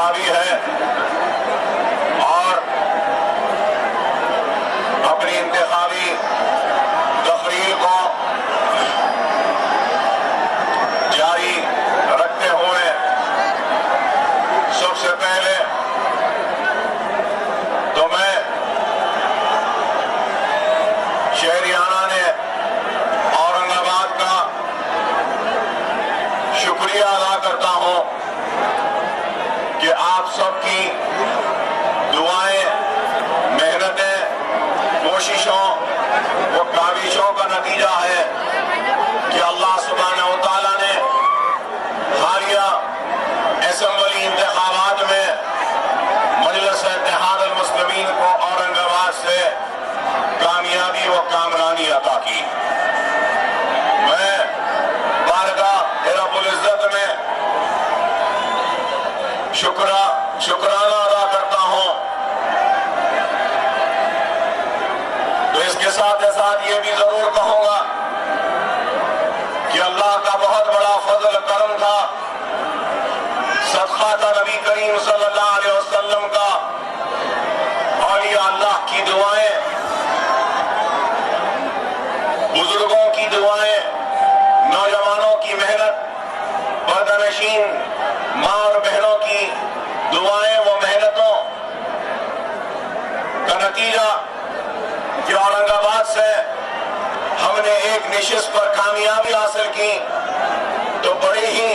इंतखाबी है और अपनी इंतखाबी तकरीर को जारी रखते हुए सबसे पहले तो मैं शहरियाना ने औरंगाबाद का शुक्रिया अदा करता हूं कि आप सबकी दुआएं, मेहनतें, कोशिशों व काविशों का नतीजा है कि अल्लाह सुब्हानहू व तआला ने हालिया असेंबली इंतखाबात में मजलिस इत्तेहाद अल मुस्लिमीन को औरंगाबाद से कामयाबी व कामरानी अता की। मैं बारगाह रब्बुल इज्जत में शुक्राना अदा करता हूं। तो इसके साथ साथ ये भी जरूर कहूंगा कि अल्लाह का बहुत बड़ा फजल करम था, सदका था नबी करीम सल्लल्लाहु अलैहि वसल्लम का, औलिया अल्लाह की दुआएं, बुजुर्गों की दुआएं, नौजवानों की मेहनत, पर्दानशीन मां और बहनों की दुआएं व मेहनतों का नतीजा कि औरंगाबाद से हमने एक निशिस्त पर कामयाबी हासिल की, तो बड़ी ही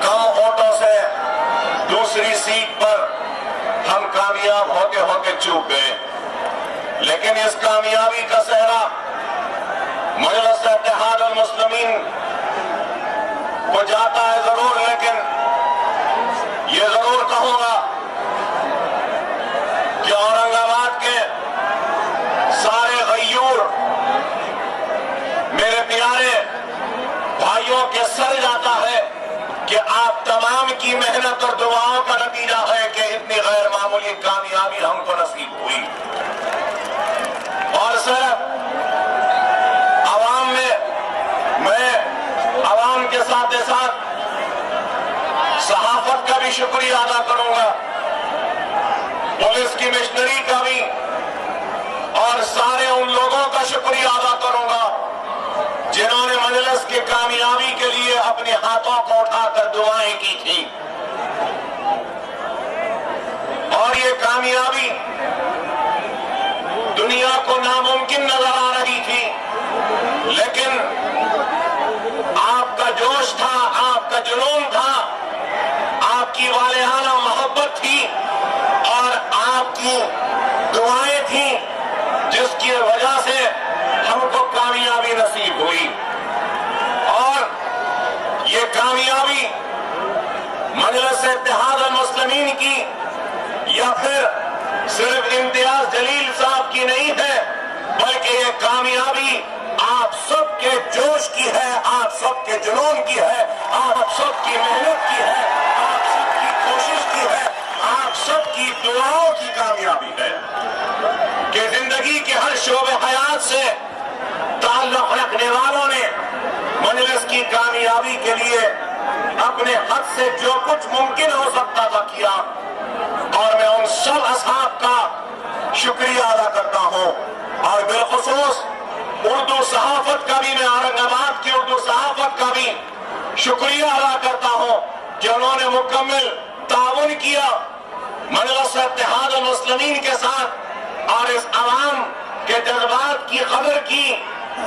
कम वोटों से दूसरी सीट पर हम कामयाब होते होते चूक गए। लेकिन इस कामयाबी का सेहरा मजलिस इत्तेहाद अल मुस्लिमीन को जाता है जरूर, लेकिन ये जरूर कहूंगा कि औरंगाबाद के सारे गयूर मेरे प्यारे भाइयों के सर जाता है कि आप तमाम की मेहनत और दुआओं का नतीजा है कि इतनी गैर मामूली कामयाबी हमको नसीब हुई। और सिर्फ आवाम में मैं आवाम के साथ सहाफत का भी शुक्रिया अदा करूंगा, पुलिस की मिशनरी का भी, और सारे उन लोगों का शुक्रिया अदा करूंगा जिन्होंने मजलिस की कामयाबी के लिए अपने हाथों को उठाकर दुआएं की थी। और ये कामयाबी दुनिया को नामुमकिन नजर आ रही थी, लेकिन आपका जोश था, आपका जुनून था, आपकी वालिहाना मोहब्बत थी और आपकी दुआएं थी, जिसकी वजह से हमको कामयाबी नसीब हुई। और ये कामयाबी मजलिस इत्तेहाद अल मुस्लिमीन की या फिर सिर्फ इम्तियाज जलील साहब की नहीं है, बल्कि ये कामयाबी आप सबके जोश की है, आप सबके जुनून की है, आप सबकी मेहनत की है, आप सबकी कोशिश की है, आप सबकी दुआओं की कामयाबी है कि जिंदगी के हर शोबे हयात से ताल्लुक रखने वालों ने मजलिस की कामयाबी के लिए अपने हद से जो कुछ मुमकिन हो सकता था किया। और मैं उन सब असहाब का शुक्रिया अदा करता हूं, और बिलखुसूस उर्दू सहाफत का भी, मैं औरंगाबाद की उर्दू सहाफत का भी शुक्रिया अदा करता हूं कि उन्होंने मुकम्मल ताउन किया मजलिस इत्तेहाद अल मुस्लिमीन के साथ और इस अवाम के जज्बात की कदर की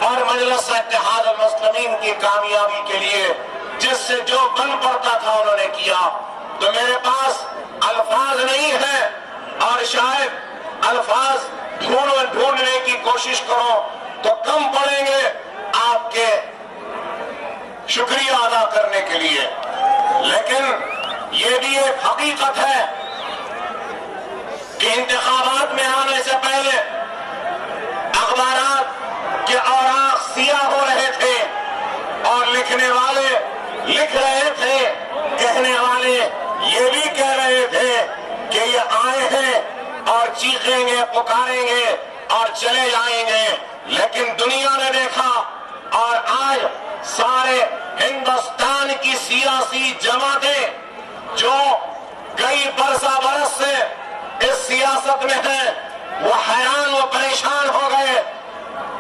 और मजलिस इत्तेहाद अल मुस्लिमीन की कामयाबी के लिए जिससे जो बन पड़ता था उन्होंने किया। तो मेरे पास अल्फाज नहीं है, और शायद अल्फाज ढूंढने की कोशिश करो तो कम पड़ेंगे आपके शुक्रिया अदा करने के लिए। लेकिन यह भी एक हकीकत है कि इंतखाबात में आने से पहले अखबारात के औराक सियाह हो रहे थे और लिखने वाले लिख रहे थे, कहने वाले ये भी कह रहे थे कि ये आए हैं और चीखेंगे, पुकारेंगे और चले जाएंगे। लेकिन दुनिया ने देखा और आज सारे हिंदुस्तान की सियासी जमातें जो कई बरस से इस सियासत में है वो हैरान व परेशान हो गए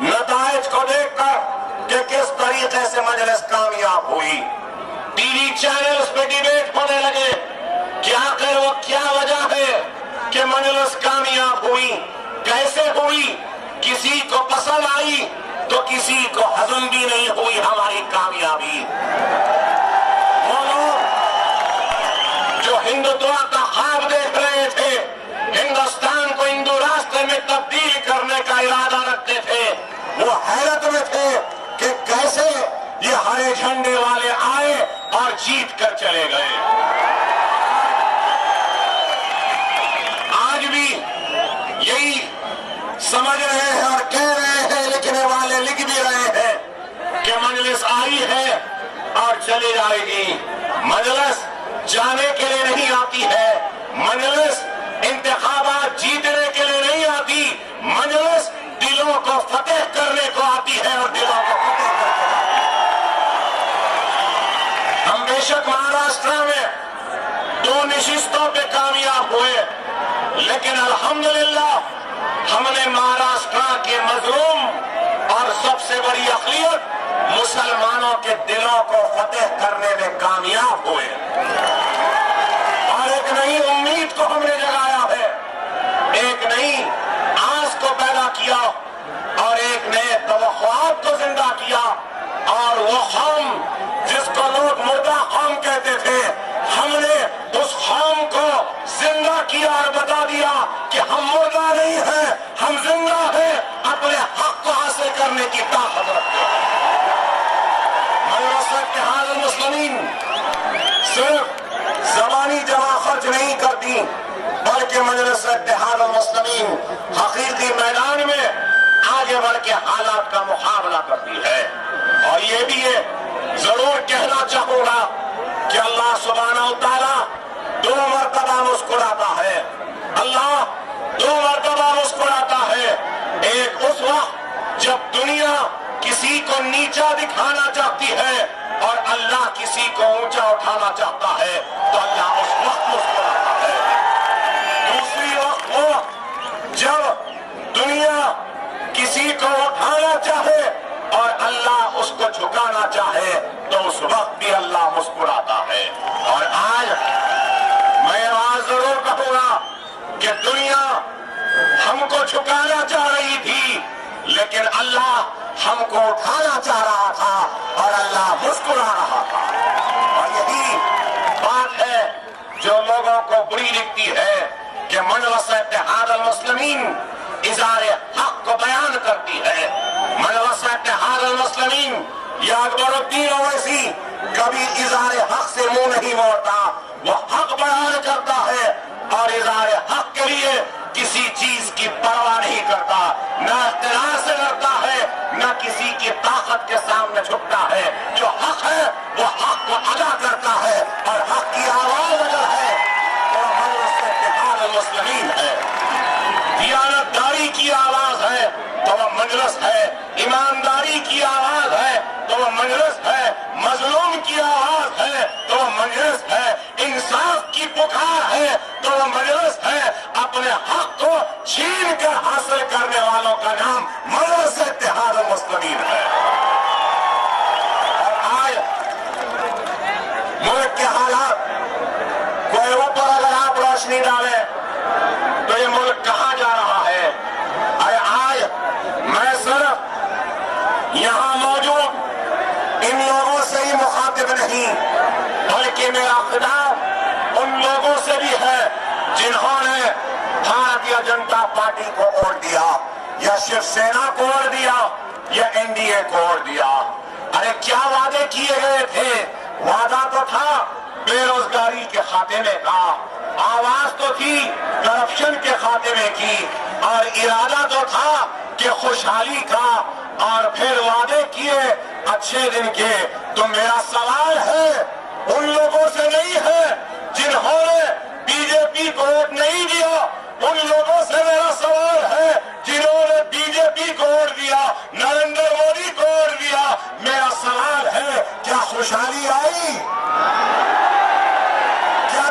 नताइज को देखकर कि किस तरीके से मजलिस कामयाब हुई। टीवी चैनल्स पे डिबेट होने लगे कि आखिर वो क्या वजह है कि मजलिस कामयाब हुई, कैसे हुई, किसी को पसंद आई तो किसी को हजम भी नहीं हुई हमारी कामयाबी। वो लोग जो हिंदुत्व का ख्वाब देख रहे थे, हिंदुस्तान को हिंदू राष्ट्र में तब्दील करने का इरादा रखते थे, वो हैरत में थे कि कैसे ये हरे झंडे वाले आए और जीत कर चले गए। आज भी यही समझ रहे हैं और कह रहे हैं, लिखने वाले लिख भी रहे हैं कि मजलिस आई है और चली जाएगी। मजलिस जाने के लिए नहीं आती है, मजलिस इंतखाबात जीतने के लिए नहीं आती, मजलिस दिलों को फतेह करने को आती है और दिलों को फतेह करके जाती है। हम बेशक महाराष्ट्र में 2 नशिस्तों पे कामयाब हुए, लेकिन अल्हम्दुलिल्लाह हमने महाराष्ट्र के मजलूम और सबसे बड़ी अक़लियत मुसलमानों के दिलों को फतेह करने में कामयाब हुए और एक नई उम्मीद को हमने जगाया है, एक नई आस को पैदा किया और एक नए तवख्वात को जिंदा किया। और वो कौम जिसको लोग मुर्दा कौम कहते थे, हमने उस कौम को जिंदा किया और बता दिया कि हम मुर्दा नहीं है, हम जिंदा है, अपने हक को हासिल करने की ताकत रखते हैं। इत्तेहाद मुस्लिमीन सिर्फ ज़बानी जमा खर्च नहीं करती, बल्कि मजलिस इत्तेहाद मुस्लिमीन हकीकी मैदान में आगे बढ़ के हालात का मुकाबला करती है। और ये भी है, जरूर कहना चाहूंगा कि अल्लाह सुब्हानहू तआला 2 मरतबा मुस्कुराता है, अल्लाह 2 मरतबा मुस्कुराता है। एक उस वक्त जब दुनिया किसी को नीचा दिखाना चाहती है और अल्लाह किसी को ऊंचा उठाना चाहता है, तो अल्लाह उस वक्त मुस्कुराता है। दूसरी वक्त वो जब दुनिया किसी को उठाना चाहे और अल्लाह उसको झुकाना चाहे, तो उस वक्त भी अल्लाह मुस्कुराता है। और आज मैं आवाज जरूर कहूंगा कि दुनिया हमको झुकाना चाह रही थी, लेकिन अल्लाह हमको उठाना चाह रहा था और अल्लाह मुस्कुरा रहा था। और यही बात है जो लोगों को बुरी दिखती है कि मजलिस इत्तेहाद मुस्लिमीन इज़ारे हक को बयान करती है। मजलिस इत्तेहाद मुस्लिमीन या अकबरुद्दीन ओवैसी कभी इज़ारे हक से मुंह नहीं मोड़ता, वो हक बयान करता है और इज़ारे हक के लिए किसी चीज की परवाह नहीं करता, न इख्तिलार से डरता है, न किसी की ताकत के सामने झुकता है। जो हक है वो हक को अदा करता है और हक की आवाज अगर है तो मजलिस इत्तेहाद मुस्लिमीन है। दियानतदारी की आवाज है तो वह मजलिस है, ईमानदारी की आवाज है तो वह मजलिस है, मजलूम की आवाज है तो वह मजलिस है, इंसाफ की पुकार है तो वह मजलिस है, अपने हक को छीन कर हासिल करने वालों का नाम मजलिस इत्तेहाद मुस्लिमीन है। और आज मुल्क के हालात कोई ऊपर अगर आप रोशनी डाले तो ये मुल्क कहां जा रहा है। अरे आज मैं सिर्फ यहां मौजूद इन लोगों से ही मुखातिब नहीं, बल्कि मेरा खिताब उन लोगों से भी है जिन्होंने भारतीय जनता पार्टी को वोट दिया या शिवसेना को वोट दिया या एनडीए को वोट दिया। अरे क्या वादे किए गए थे? वादा तो था बेरोजगारी के खात्मे का, आवाज तो थी करप्शन के खात्मे की, और इरादा तो था कि खुशहाली का, और फिर वादे किए अच्छे दिन के। तो मेरा सवाल है उन लोगों से नहीं है जिन्होंने बीजेपी को वोट नहीं दिया, उन लोगों से मेरा सवाल है जिन्होंने बीजेपी को वोट दिया, नरेंद्र मोदी को वोट दिया। मेरा सवाल है क्या खुशहाली आई? क्या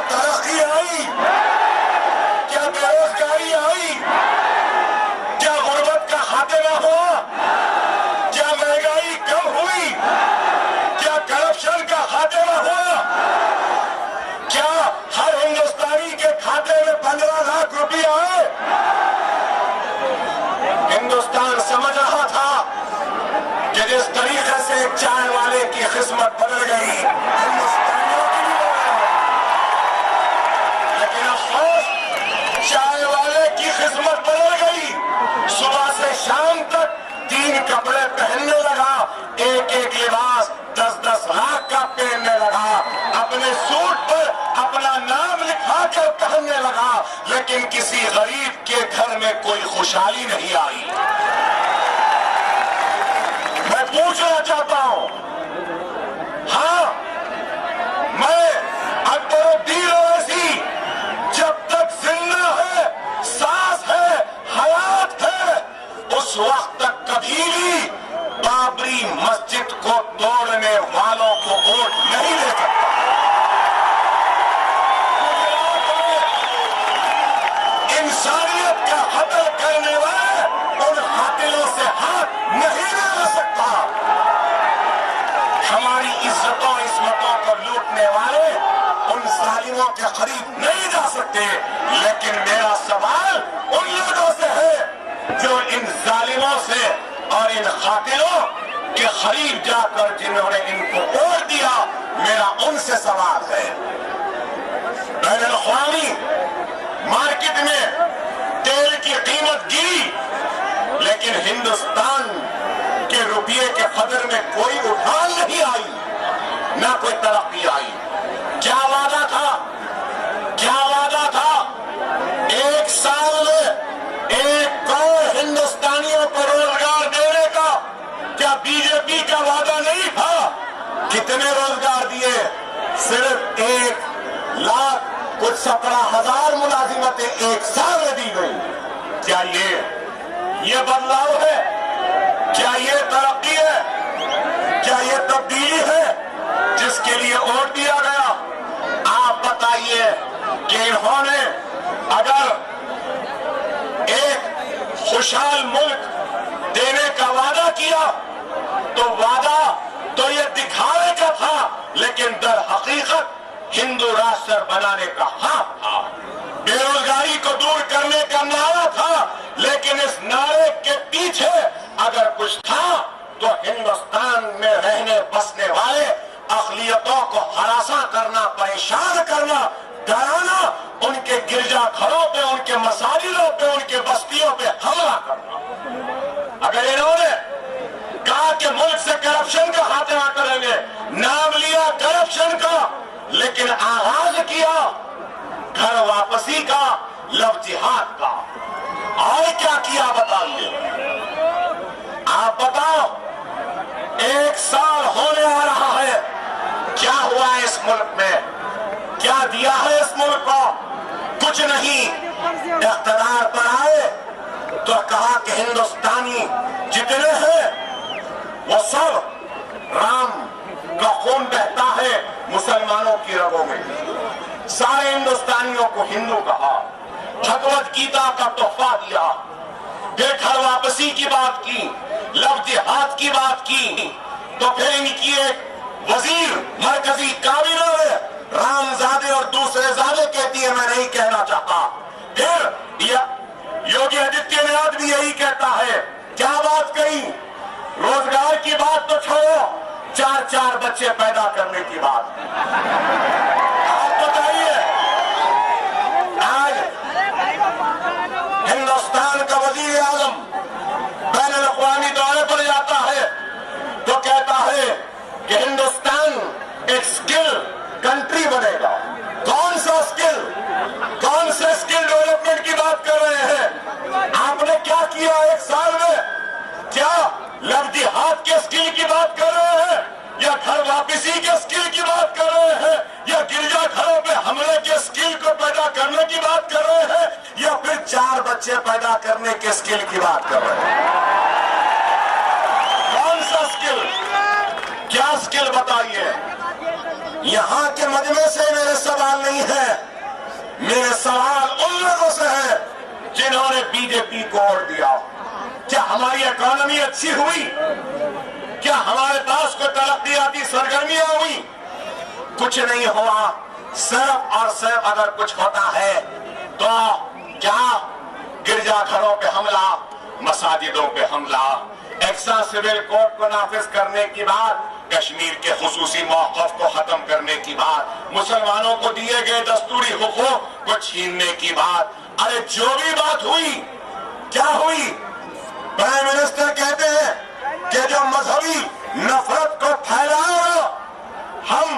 चाय वाले की किस्मत बदल गई, हिंदुस्तानियों की भी बदल गई। लेकिन अफसोस, चाय वाले की किस्मत बदल गई। सुबह से शाम तक 3 कपड़े पहनने लगा, एक लिबास 10-10 लाख का पहनने लगा, अपने सूट पर अपना नाम लिखा कर पहनने लगा, लेकिन किसी गरीब के घर में कोई खुशहाली नहीं आई। मैं पूछना चाहता हूं, हाँ, मैं अकबरुद्दीन ओवैसी जब तक जिंदा है, सांस है, हयात है, उस वक्त तक कभी भी बाबरी मस्जिद को तोड़ने वालों को वोट नहीं दे सकता। इंसानियत का कत्ल करने वाले उन कातिलों से हाथ नहीं लगा सकता। हमारी इज्जतों इस्मतों को लूटने वाले उन जालिमों के करीब नहीं जा सकते। लेकिन मेरा सवाल उन लोगों से है जो इन जालिमों से और इन कातिलों के करीब जाकर जिन्होंने इनको वोट दिया, मेरा उनसे सवाल है। बैनुल-अक़वामी मार्केट में तेल की कीमत गिरी, लेकिन हिंदुस्तान के रुपये के कदर में कोई उठान नहीं आई, ना कोई तरक्की आई। क्या वादा था, क्या वादा था? 1 साल में 1 करोड़ हिंदुस्तानियों को रोजगार देने का क्या बीजेपी का वादा नहीं था? कितने रोजगार दिए? सिर्फ 1 लाख कुछ 17,000 मुलाजिमतें 1 साल में दी गई। क्या ये बदलाव है? क्या ये तरक्की है? क्या ये तब्दीली है जिसके लिए वोट दिया गया? आप बताइए कि इन्होंने अगर एक खुशहाल मुल्क देने का वादा किया तो वादा तो ये दिखावे का था, लेकिन दर हकीकत हिंदू राष्ट्र बनाने का ख्वाब था। बेरोजगारी को दूर करने का नारा था, लेकिन इस नारे के पीछे अगर कुछ था तो हिंदुस्तान में रहने बसने वाले अक़लियतों को हरासा करना, परेशान करना, डराना, उनके गिरजाघरों पे, उनके मसाजिदों पे, उनके बस्तियों पे हमला करना। अगर इन्होंने कहा कि मुल्क से करप्शन का खात्मा करेंगे, नाम लिया करप्शन का, लेकिन आगाज किया घर वापसी का, लव जिहाद का, और क्या किया बताइए? आप बताओ, 1 साल होने आ रहा है, क्या हुआ है इस मुल्क में? क्या दिया है इस मुल्क को? कुछ नहीं। इख्तियार पर आए तो कहा कि हिंदुस्तानी जितने हैं वो सब राम का खून बहता है मुसलमानों की रगों में। सारे हिंदुस्तानियों को हिंदू कहा, भगवत गीता का तोहफा दिया, फिर घर वापसी की बात की, लव जिहाद की बात की, तो फिर इनकी एक वजीर मरकजी काबीना में रामजादे और दूसरे जादे कहती है मैं नहीं कहना चाहता। फिर योगी आदित्यनाथ भी यही कहता है। क्या बात कही? रोजगार की बात तो छोड़ो, 4-4 बच्चे पैदा करने की बात। आप बताइए, आज हिंदुस्तान का वजीर आजम बैनुल-अक़वामी दौरे पर जाता है तो कहता है कि हिंदुस्तान एक स्किल कंट्री बनेगा। कौन सा स्किल? कौन से स्किल डेवलपमेंट की बात कर रहे हैं? आपने क्या किया 1 साल में? क्या लव जिहाद के स्किल की बात कर रहे हैं, या घर वापसी के स्किल की बात कर रहे हैं, या गिरजा घरों पे हमले के स्किल को पैदा करने की बात कर रहे हैं, या फिर 4 बच्चे पैदा करने के स्किल की बात कर रहे हैं? कौन सा स्किल? क्या स्किल बताइए? यहां के मजमे से मेरे सवाल नहीं है, मेरे सवाल उन लोगों से है जिन्होंने बीजेपी को वोट दिया। क्या हमारी इकोनॉमी अच्छी हुई? क्या हमारे पास कोई तरक्कियाती सरगर्मियां हुई? कुछ नहीं हुआ। सिर्फ और सिर्फ अगर कुछ होता है तो क्या गिरजाघरों पे हमला, मसाजिदों पे हमला, एक्स्ट्रा सिविल कोड को नाफिज करने की बात कश्मीर के खुसूसी मौक़िफ़ को खत्म करने की बात, मुसलमानों को दिए गए दस्तूरी हुकूक को छीनने की बात, अरे जो भी बात हुई, क्या हुई? प्राइम मिनिस्टर कहते हैं कि जो मजहबी नफरत को फैलाओ हम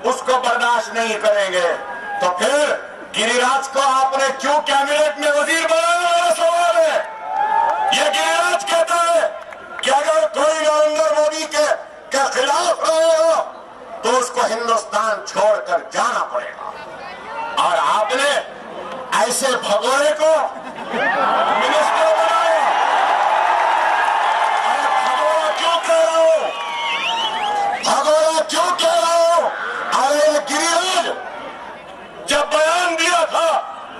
उसको बर्दाश्त नहीं करेंगे। तो फिर गिरिराज को आपने क्यों कैबिनेट में वजीर बनाया? सवाल है। ये गिरिराज कहता है कि अगर कोई नरेंद्र मोदी के खिलाफ रहे हो तो उसको हिंदुस्तान छोड़कर जाना पड़ेगा। और आपने ऐसे भगोड़े को मिनिस्टर बनाया। अरे भगोड़ा क्यों कह रहा हूं? भगोड़ा क्यों कह रहा हूं? अरे गिरिराज जब बयान दिया था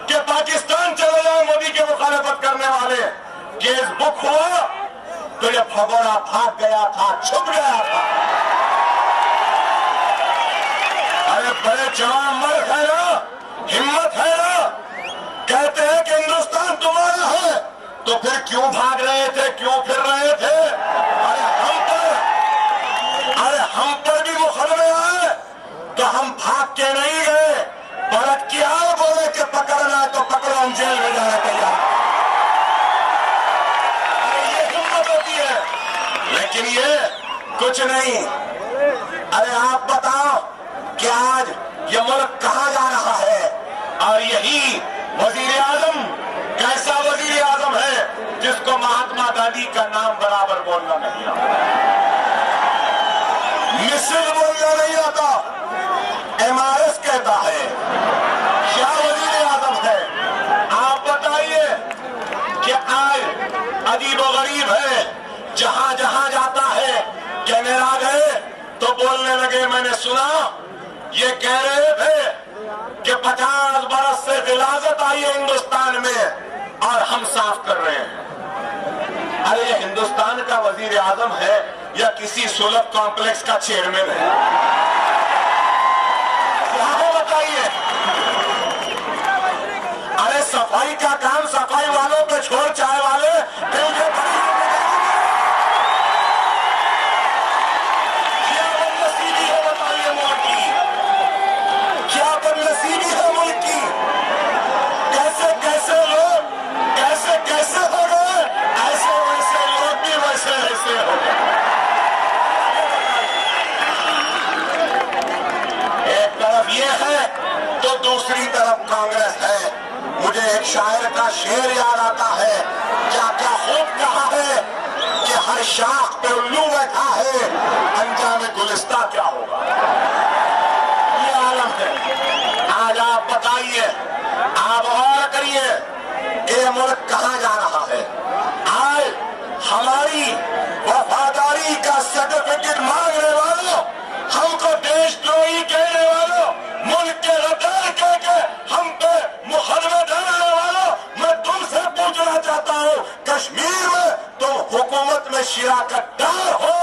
कि पाकिस्तान चले जाए मोदी के मुखालफत करने वाले, केस बुक हुआ तो ये भगोड़ा भाग गया था, छुप गया था। अरे बड़े जवान मर्द है ना, हिम्मत है ना, कहते हैं कि हिंदुस्तान तुम्हारा है, तो फिर क्यों भाग रहे थे, क्यों फिर रहे थे? अरे हम पर भी मुकदमे आए तो हम भाग के नहीं गए, पलट के आओ, बोले कि पकड़ना है तो पकड़ो, हम जेल में जाने तैयार। अरे ये हिम्मत होती है, लेकिन ये कुछ नहीं। अरे आप बताओ कि आज ये मुल्क कहां जा रहा है? और यही वजीर आजम, कैसा वजीर आजम है जिसको महात्मा गांधी का नाम बराबर बोलना नहीं आता, मिसल बोलना नहीं आता, MRS कहता है। क्या वजीर आजम है? आप बताइए कि आज अजीबोगरीब है, जहां जहां जाता है, कैनेडा गए तो बोलने लगे, मैंने सुना ये कह रहे थे कि 50 बरस से गिलाजत आई है हिंदुस्तान में और हम साफ कर रहे हैं। अरे ये हिंदुस्तान का वजीर आजम है या किसी सुलभ कॉम्प्लेक्स का चेयरमैन है? बताइए। अरे सफाई का काम सफाई वालों पे छोड़, चाय वाले क्या बदनसीबी है? बताइए मुल्क की क्या बदनसीबी है मुल्क की? कैसे कैसे लोग कैसे कैसे हो गए, ऐसे वैसे लोग भी वैसे ऐसे हो गए। एक तरफ ये है तो दूसरी तरफ कांग्रेस है। मुझे एक शायर का शेर याद आता है, क्या क्या खूब कहा है कि हर शाख पे उल्लू बैठा है, अंजाम गुलिस्ता क्या होगा? ये आलम है। आज आप बताइए, आप गौर करिए कि मुल्क कहां जा रहा है। आज हमारी वफादारी का सर्टिफिकेट मांगने वालों, हमको देशद्रोही कहने वालों, मुल्क के गद्दार कह के हम पे मुकदमे डालने वालों, मैं तुमसे पूछना चाहता हूं, कश्मीर में तुम हुकूमत में शिराकतदार हो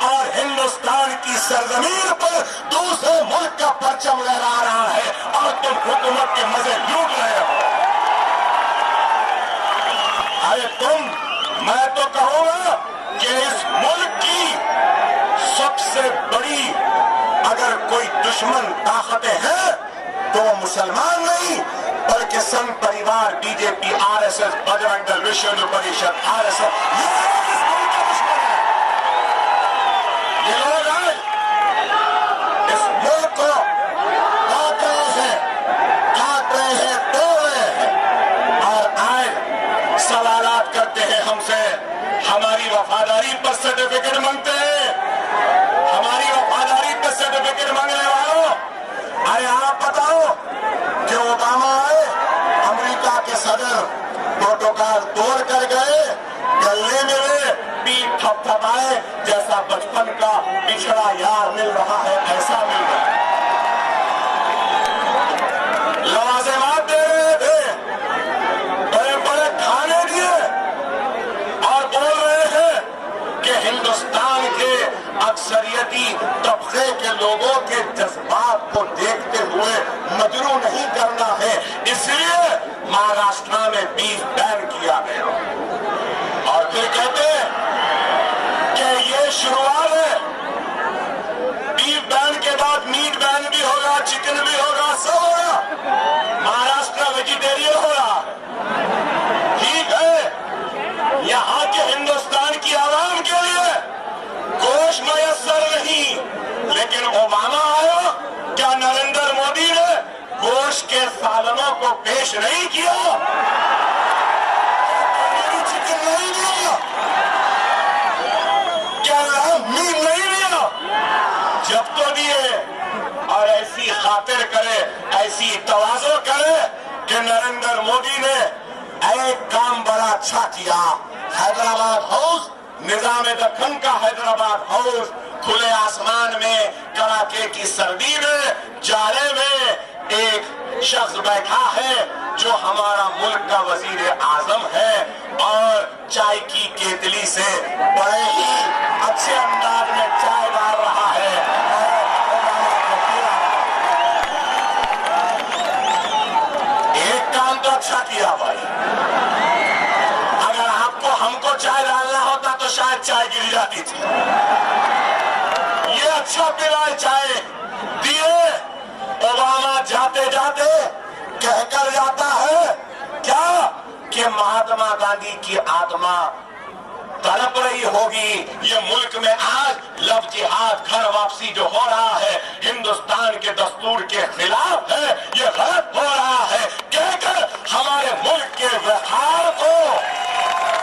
और हिंदुस्तान की सरजमीन पर दूसरे मुल्क का परचम लहरा रहा है और तुम हुकूमत के मजे लूट रहे हो। अरे मैं तो कहूंगा कि इस मुल्क की सबसे बड़ी अगर कोई दुश्मन ताकतें हैं तो वो मुसलमान नहीं बल्कि संघ परिवार, बीजेपी, RSS, बजरंग दल, विश्व हिंदू परिषद, RSS, ये लोग आज इस मुल्क को काट रहे हैं, तोड़ रहे हैं और आज सवालात करते हैं हमसे, हमारी वफादारी पर सर्टिफिकेट मांगते हैं, हमारी वफादारी पर सर्टिफिकेट मांगने वालों। अरे आप बताओ कि ओबामा आए, अमेरिका के सदर प्रोटोकॉल तोड़ कर गए, गले मिले, पीठ थपथपाए, जैसा बचपन का पिछड़ा यार मिल रहा है ऐसा मिल रहा है। लवाज़िमात दे रहे थे, बड़े बड़े खाने दिए और बोल रहे हैं कि हिंदुस्तान के अक्सरियती तबके के लोगों के जज्बात को देखते हुए मजरू नहीं करना है, इसलिए महाराष्ट्र में बीफ बैन किया गया। और फिर कहते हैं कि ये शुरुआत है होगा, चिकन भी होगा, सब होगा। महाराष्ट्र वेजिटेरियन हो रहा है, ठीक है। यहाँ के हिंदुस्तान की आवाम के लिए गोश्त मयसर नहीं, लेकिन ओबामा आया, क्या नरेंद्र मोदी ने गोश्त के सालनों को पेश नहीं किया? चिकन नहीं दिया? क्या मीट नहीं दिया? जब तो दिए। और ऐसी खातिर करे, ऐसी तवाज़ो करे कि नरेंद्र मोदी ने एक काम बड़ा अच्छा किया। हैदराबाद हाउस, निजाम दक्कन का हैदराबाद हाउस, खुले आसमान में कड़ाके की सर्दी में जाड़े में एक शख्स बैठा है जो हमारा मुल्क का वजीर आजम है और चाय की केतली से बड़े ही अच्छे अंदाज में चाय डाल रहा है और ओबामा को पिला रहा है। एक काम तो अच्छा किया भाई। अगर आपको हमको चाय डालना होता तो शायद चाय गिर जाती थी। ये अच्छा पिलाए चाय दिए। ओबामा जाते जाते कहकर जाता है क्या कि महात्मा गांधी की आत्मा तड़प रही होगी। ये मुल्क में आज लव जिहाद, घर वापसी जो हो रहा है हिंदुस्तान के दस्तूर के खिलाफ है, ये गलत हो रहा है कहकर हमारे मुल्क के व्यवहार को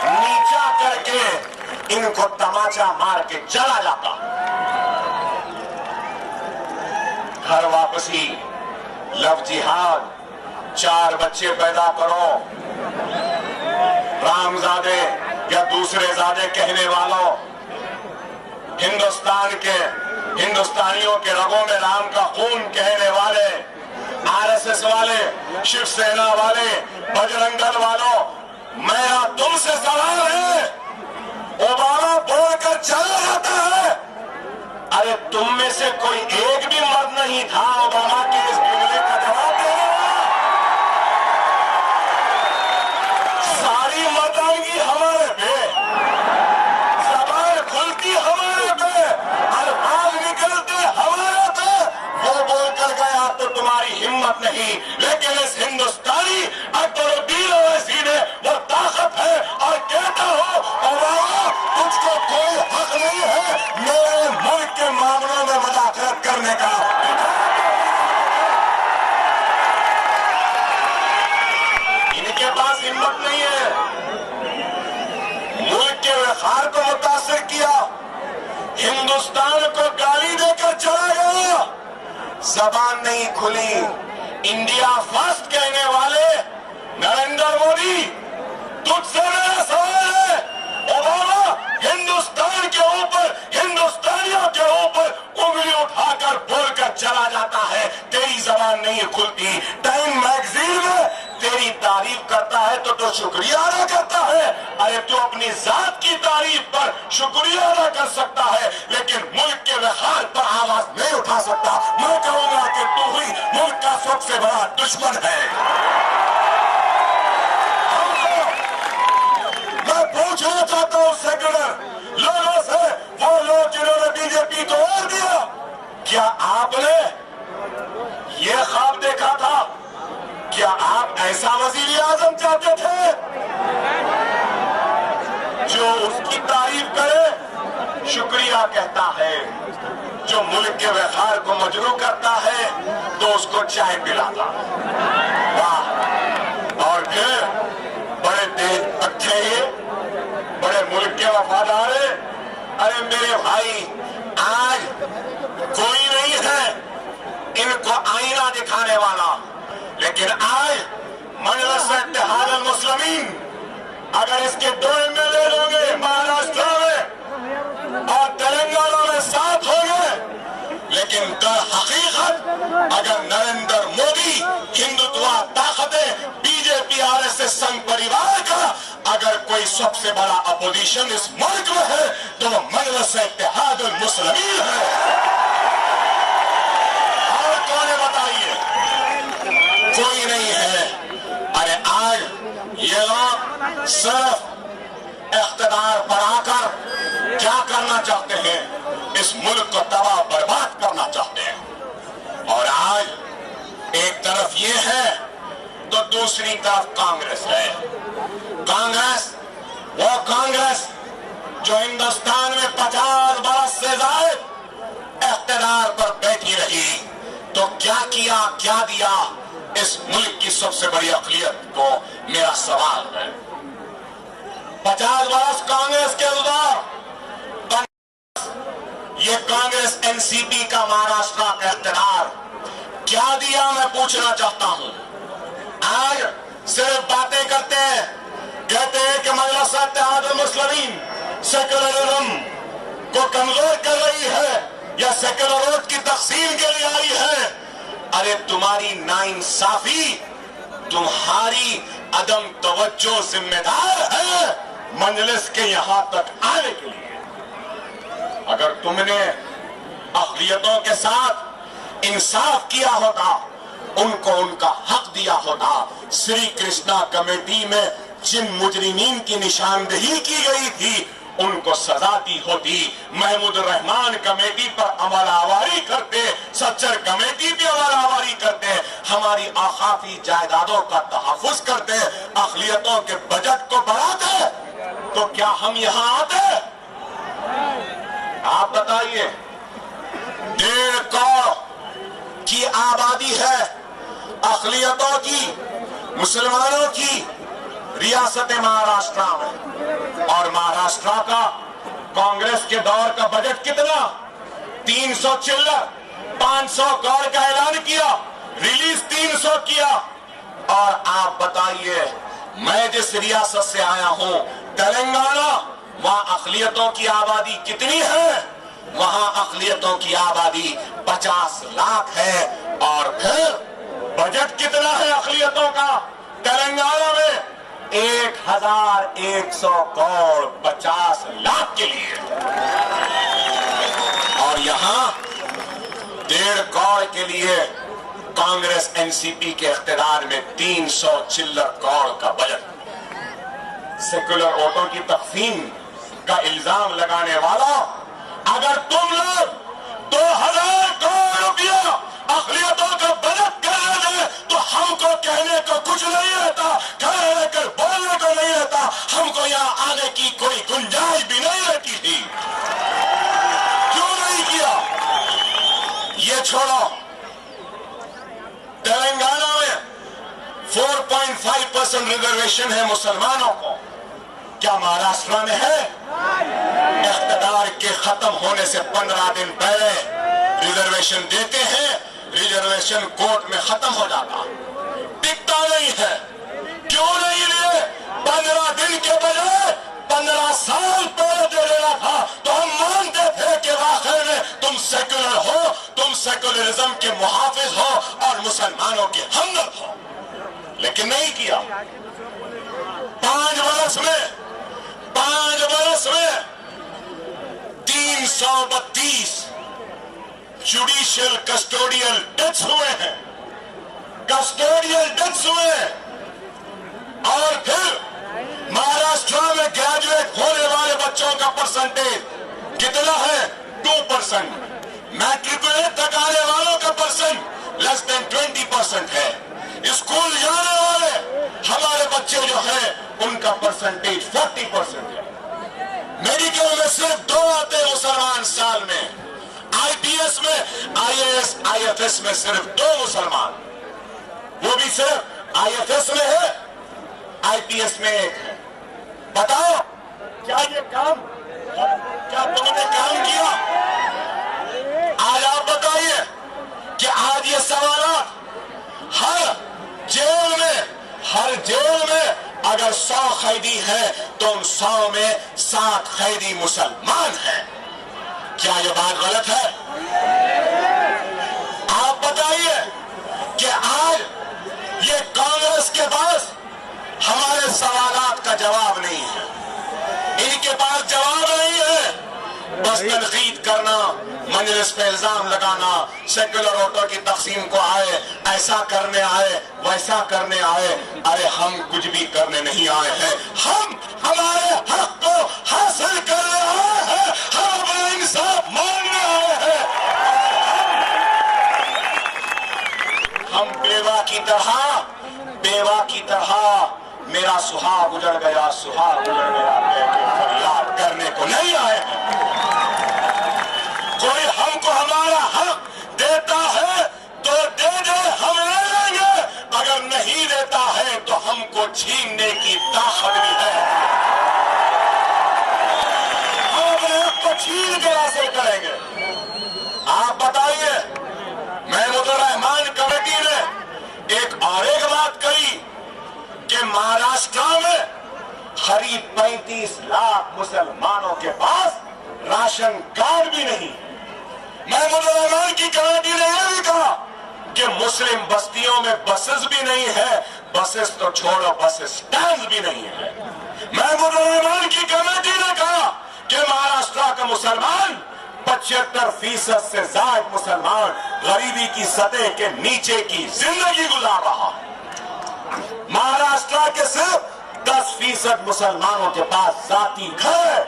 नीचा करके इनको तमाचा मार के चला जाता। घर वापसी, लव जिहाद, 4 बच्चे पैदा करो, रामजादे या दूसरे जादे कहने वालों, हिंदुस्तान के हिंदुस्तानियों के रगों में राम का खून कहने वाले, आरएसएस वाले, शिवसेना वाले, बजरंग दल वालों, मेरा तुमसे सवाल है। ओबामा बोलकर चला जाता है, अरे तुम में से कोई एक भी मर्द नहीं था ओबामा के इस जुमले का जवाब देने वाला। सारी मर्दानगी हमारे पे, जबान खुलती हमारे पे, अल्फाज निकलते हमारे पे। वो बोलकर गया तो तुम्हारी हिम्मत नहीं, लेकिन इस हिंदुस्तानी अकबरुद्दीन ओवैसी ने वो ताकत है और कहता हो ओबामा तुझको कोई हक नहीं है मेरे मुल्क के मामलों में मुदाखलत करने का। इनके पास हिम्मत नहीं है। मुल्क के व्यवहार को मुतासिर किया, हिंदुस्तान को गाली देकर चला गया, जबान नहीं खुली। इंडिया फर्स्ट कहने वाले नरेंद्र मोदी, तुझसे मेरा सवाल है ओबामा, हिंदुस्तान के ऊपर, हिंदुस्तानियों के ऊपर उंगली उठाकर बोलकर चला जाता है, तेरी जबान नहीं खुलती। टाइम मैगजीन में तेरी तारीफ करता है तो शुक्रिया अदा करता है। अरे तू अपनी जात की तारीफ पर शुक्रिया अदा कर सकता है, लेकिन मुल्क के व्यवहार पर आवाज नहीं उठा सकता। मैं कहूंगा कि तू ही मुल्क का सबसे बड़ा दुश्मन है। मैं पूछना चाहता हूं सेक्रेटरी लोगों से, वो लोग जिन्होंने बीजेपी को वोट दिया, क्या आपने ये ख्वाब देखा था? क्या आप ऐसा वजीर आजम चाहते थे जो उसकी तारीफ करे, शुक्रिया कहता है, जो मुल्क के व्यवहार को मजरू करता है तो उसको चाय पिलाता? वाह। और फिर बड़े देश अच्छे हैं, बड़े मुल्क के वफादार हैं। अरे मेरे भाई, आज कोई नहीं है इनको आईना दिखाने वाला, लेकिन आज मजलिस इत्तेहाद मुस्लिमीन अगर इसके 2 एमएलए होंगे महाराष्ट्र में और तेलंगाना में 7 होंगे, लेकिन दर हकीकत अगर नरेंद्र मोदी, हिंदुत्व ताकतें, बीजेपी, आरएसएस संघ परिवार का अगर कोई सबसे बड़ा अपोजिशन इस मुल्क में है तो वो मजलिस इत्तेहाद मुस्लिमीन है। और कौन है बताइए? कोई नहीं है। अरे आज ये लोग सिर्फ इख्तिदार पर आकर क्या करना चाहते हैं? इस मुल्क को तबाह बर्बाद करना चाहते हैं। और आज दूसरी तरफ कांग्रेस है। कांग्रेस वो कांग्रेस जो हिंदुस्तान में 50 बरस से ज्यादा इख्तिदार पर बैठी रही, तो क्या किया क्या दिया इस मुल्क की सबसे बड़ी अक़लियत को, मेरा सवाल है। 50 बरस कांग्रेस के दौर, ये कांग्रेस एनसीपी का महाराष्ट्र का इख्तिदार क्या दिया, मैं पूछना चाहता हूं। आज सिर्फ बातें करते हैं, कहते हैं कि मजलिस इत्तेहादुल मुस्लिमीन सेकुलरिज्म को कमजोर कर रही है या सेकुलर वोट की तकसीम के लिए आई है। अरे तुम्हारी नाइंसाफी, तुम्हारी अदम तवज्जो जिम्मेदार है मजलिस के यहां तक आने के लिए। अगर तुमने अक़लियतों के साथ इंसाफ किया होता, उनको उनका हक दिया होता, श्री कृष्णा कमेटी में जिन मुजरिमीन की निशानदेही की गई थी उनको सजा दी होती, महमूद रहमान कमेटी पर अमलावारी करते, सच्चर कमेटी पे अमलावारी करते, हमारी आखाफी जायदादों का तहफ़्फ़ुज़ करते, अक़लियतों के बजट को बढ़ाते, तो क्या हम यहां आते? आप बताइए। 1.5 करोड़ की आबादी है अक़लियतों की, मुसलमानों की रियासत महाराष्ट्र में, और महाराष्ट्र का कांग्रेस के दौर का बजट कितना? 300 चिल्लर, 500 करोड़ का ऐलान किया, रिलीज 300 किया। और आप बताइए, मैं जिस रियासत से आया हूं तेलंगाना, वहां अक़लियतों की आबादी कितनी है? वहां अक़लियतों की आबादी 50 लाख है। और फिर बजट कितना है अक़लियतों का तेलंगाना में? 1100 करोड़ 50 लाख के लिए, और यहां 1.5 करोड़ के लिए कांग्रेस एनसीपी के इख्तियार में 300 चिल्लर करोड़ का बजट। सेकुलर वोटों की तक़सीम का इल्जाम लगाने वाला, अगर तुम लोग 2000 करोड़ रुपया अक़लियतों का बजट कर रहे थे तो हमको कहने को कुछ नहीं रहता, खड़े रहकर बोलने को नहीं रहता, हमको यहाँ आने की कोई गुंजाइश भी नहीं रहती थी। क्यों नहीं किया? ये छोड़ो, तेलंगाना में 4.5% रिजर्वेशन है मुसलमानों को, क्या महाराष्ट्र में है? इख्तियार के खत्म होने से 15 दिन पहले रिजर्वेशन देते हैं, रिजर्वेशन कोर्ट में खत्म हो जाता, टिकता नहीं है। क्यों नहीं लिए? 15 दिन के बजाय 15 साल पहले दे देना था, तो हम मानते थे कि वाकई में तुम सेकुलर हो, तुम सेकुलरिज्म के मुहाफिज हो और मुसलमानों के हमदर्द हो, लेकिन नहीं किया। 5 बरस में 332 जुडिशियल कस्टोडियल डेथ्स हुए हैं, कस्टोडियल डेथ्स हुए हैं। और फिर महाराष्ट्र में ग्रेजुएट होने वाले बच्चों का परसेंटेज कितना है? 2%। मैट्रिकुलेट तक आने वालों का परसेंट लेस देन 20% है। स्कूल जाने वाले हमारे बच्चे जो हैं उनका परसेंटेज 40% है। मेडिकल में सिर्फ 2 आते हैं मुसलमान साल में, आईपीएस में, आईएएस आईएफएस में सिर्फ 2 मुसलमान, वो भी सिर्फ आईएफएस में है, आईपीएस में 1 है। बताओ क्या ये काम, क्या तुमने काम किया? आज आप बताइए कि आज ये सवाल हर जेल में अगर 100 कैदी है तो उन 100 में 7 कैदी मुसलमान हैं। क्या ये बात गलत है? आप बताइए कि आज ये कांग्रेस के पास हमारे सवालात का जवाब नहीं है, इनके पास जवाब नहीं है, बस तनकीद करना, मजलिस पे इल्जाम लगाना, सेकुलर वोटों की तकसीम को आए, ऐसा करने आए, वैसा करने आए। अरे हम कुछ भी करने नहीं आए हैं, हम हमारे हक को हासिल करने आए हैं, हम अपना इंसाफ मांगने आए हैं। हम बेवा की तरह बेवा की तरह मेरा सुहाग उजड़ गया, सुहाग उजड़ गया कह के फरियाद करने को नहीं आए हैं। कोई हमको हमारा हक देता है तो दे दे, हम ले लेंगे। अगर नहीं देता है तो हमको छीनने की ताकत भी है। हम अपने हक को छीन कर हासिल करेंगे। आप बताइए, महमूदुर रहमान कमेटी ने एक बात कही कि महाराष्ट्र में करीब 35 लाख मुसलमानों के पास राशन कार्ड भी नहीं। महमूदुर रहमान की कमेटी ने यह भी कहा कि मुस्लिम बस्तियों में बसेस भी नहीं है, बसेस तो छोड़ो बस स्टैंड भी नहीं है। महमूदुर रहमान की कमेटी ने कहा कि महाराष्ट्र का मुसलमान 75% से ज्यादा मुसलमान गरीबी की सतह के नीचे की जिंदगी गुजार रहा। महाराष्ट्र के सिर्फ 10% मुसलमानों के पास जाती घर है।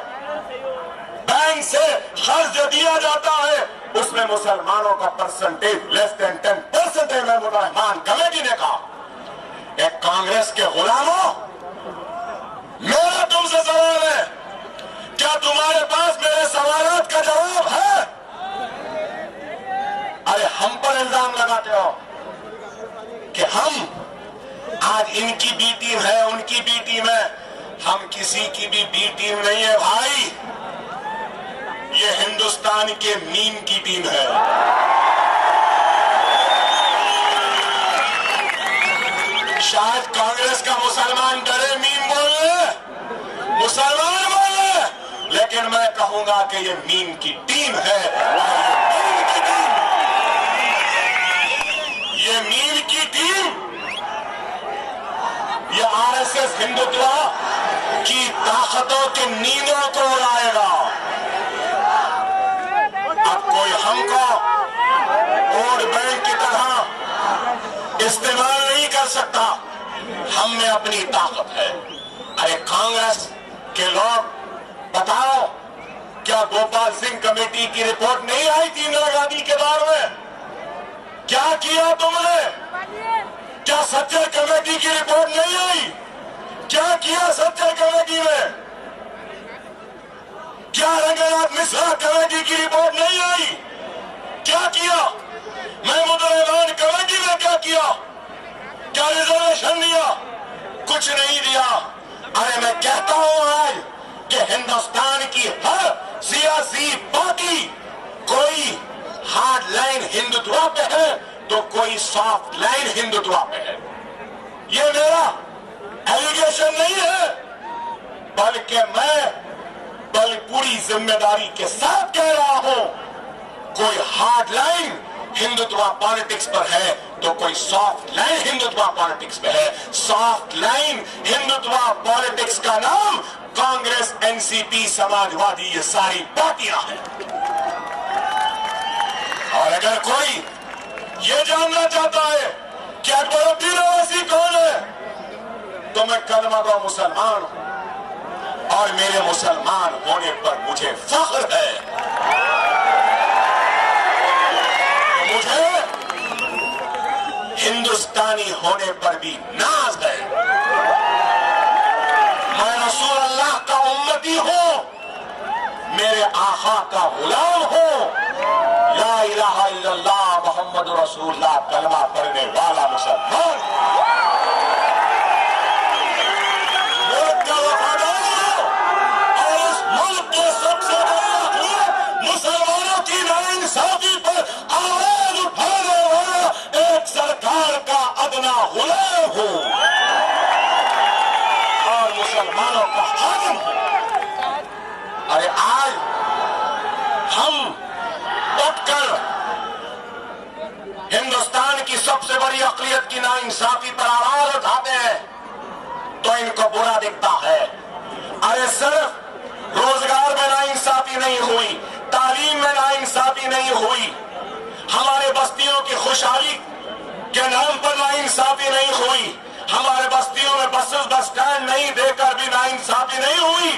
बैंक से कर्ज दिया जाता है, उसमें मुसलमानों का परसेंटेज लेस देन 10% है। महमूदुर रहमान कमेटी ने कहा, एक कांग्रेस के गुलामों, मेरा तुमसे सवाल है, क्या तुम्हारे पास मेरे सवालों का जवाब है? अरे हम पर इल्जाम लगाते हो कि हम आज इनकी बी टीम है, उनकी बी टीम है। हम किसी की भी बी टीम नहीं है भाई, ये हिंदुस्तान के मीम की टीम है। शायद कांग्रेस का मुसलमान डरे मीम बोलने, मुसलमान बोलने, लेकिन मैं कहूंगा कि ये मीम की टीम है। ये मीम की टीम, ये आरएसएस हिंदुत्व की ताकतों के नींदों को उड़ाएगा। अब कोई हमको वोट बैंक की तरह इस्तेमाल नहीं कर सकता, हम में अपनी ताकत है। अरे कांग्रेस के लोग बताओ, क्या गोपाल सिंह कमेटी की रिपोर्ट नहीं आई थी इंदिरा गांधी के बारे में? क्या किया तुमने? क्या सच्चर कमेटी की रिपोर्ट नहीं आई? क्या किया सच्चर कमेटी में? क्या रंगनाथ मिश्रा कमेटी की रिपोर्ट नहीं आई? क्या किया महमूदुर रहमान कमेटी में? क्या किया? क्या रिजर्वेशन दिया? कुछ नहीं दिया। अरे मैं कहता हूं आज कि हिंदुस्तान की हर सियासी पार्टी कोई हार्ड लाइन हिंदुत्व पे है तो कोई सॉफ्ट लाइन हिंदुत्व पे है। ये मेरा एलिगेशन नहीं है, बल्कि मैं पूरी जिम्मेदारी के साथ कह रहा हूं, कोई हार्ड लाइन हिंदुत्व पॉलिटिक्स पर है तो कोई सॉफ्ट लाइन हिंदुत्व पॉलिटिक्स पे है। सॉफ्ट लाइन हिंदुत्व पॉलिटिक्स का नाम कांग्रेस, एनसीपी, समाजवादी, ये सारी पार्टियां हैं। और अगर कोई ये जानना चाहता है कि अकबरुद्दीन ओवैसी कौन है, तो मैं कलमागो मुसलमान हूं और मेरे मुसलमान होने पर मुझे फख्र है। मुझे हिंदुस्तानी होने पर भी नाज है। मैं रसूल अल्लाह का उम्मती हूं, मेरे आका का गुलाम हूं। ला इलाहा इल्लल्लाह मुहम्मद रसूलुल्लाह कलमा पढ़ने वाला मुसलमान। मुल्क का वफादार हूं और इस मुल्क के सबसे बड़े मुसलमानों की नाइंसाफी पर आवाज उठाने वाला एक सरकार का अदना गुलाम हूं और मुसलमानों का खादिम हूं। अरे आज हम उठकर हिंदुस्तान की सबसे बड़ी अक़लियत की नाइंसाफी पर आवाज उठाते हैं तो इनको बुरा दिखता है। अरे सिर्फ रोजगार में नाइंसाफी नहीं हुई, तालीम में नाइंसाफी नहीं हुई, हमारे बस्तियों की खुशहाली के नाम पर नाइंसाफी नहीं हुई, हमारे बस्तियों में बस स्टैंड नहीं देकर भी नाइंसाफी नहीं हुई।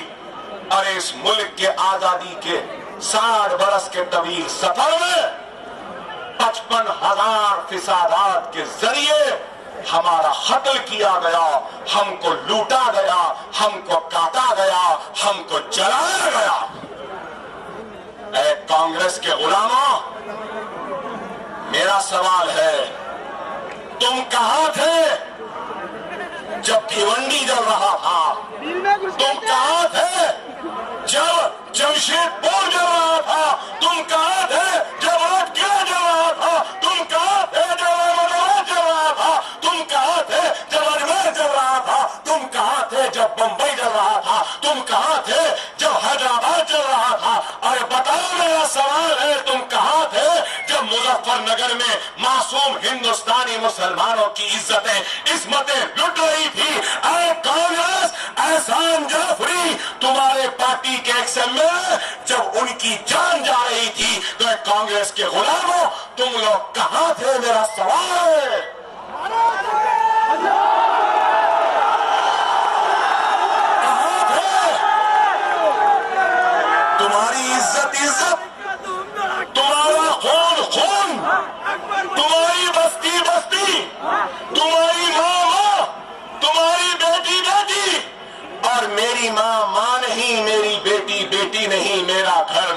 अरे इस मुल्क के आजादी के 60 बरस के तवील सफर में 55,000 फिसादात के जरिए हमारा कत्ल किया गया, हमको लूटा गया, हमको काटा गया, हमको जलाया गया। ऐ कांग्रेस के गुलामों, मेरा सवाल है, तुम कहां थे जब भिवंडी जल रहा था? तुम कहां थे जब जमशेदपुर जल रहा था? तुम कहां थे जब राजगीर जल रहा था? तुम कहां थे जब अहमदाबाद जल रहा था? तुम कहां थे जब अजमेर जल रहा था? तुम कहां थे जब बंबई जल रहा था? तुम कहां थे जब हैदराबाद जल रहा था? अरे बताओ, मेरा सवाल है, तुम कहां थे जब मुजफ्फरनगर में मासूम हिंदुस्तानी मुसलमानों की इज्जतें इस्मतें लुट रही थी? अरे कांग्रेस, एहसान जाफरी तुम्हारे पार्टी के एक्सएमए जब उनकी जान जा रही थी, तो कांग्रेस के गुलामों, तुम लोग कहां थे? मेरा सवाल है। कहां थे? तुम्हारी इज्जत इज्जत, तुम्हारा खून खून, तुम्हारी बस्ती बस्ती, तुम्हारी माँ माँ, तुम्हारी बेटी बेटी, और मेरी माँ माँ नहीं, मेरी बेटी बेटी नहीं, मेरा घर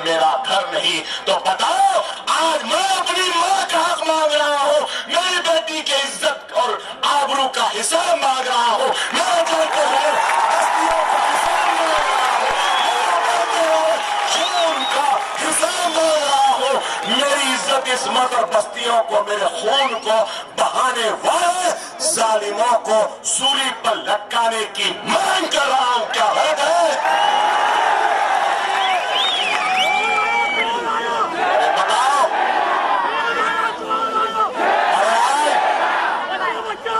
नहीं। तो बताओ, आज मैं अपनी माँ का हक मांग रहा हूँ, मेरी बेटी की इज्जत और आबरू का हिसाब मांग रहा हूँ, मेरे घर के बस्तियों का हिसाब मांग रहा हूँ, खून का हिसाब मांग रहा हूँ। मेरी इज्जत इस्मत और बस्तियों को, मेरे खून को बहाने वाले जालिमों को सूली पर लटकाने की मांग कर रहा हूं। क्या है? बताओ।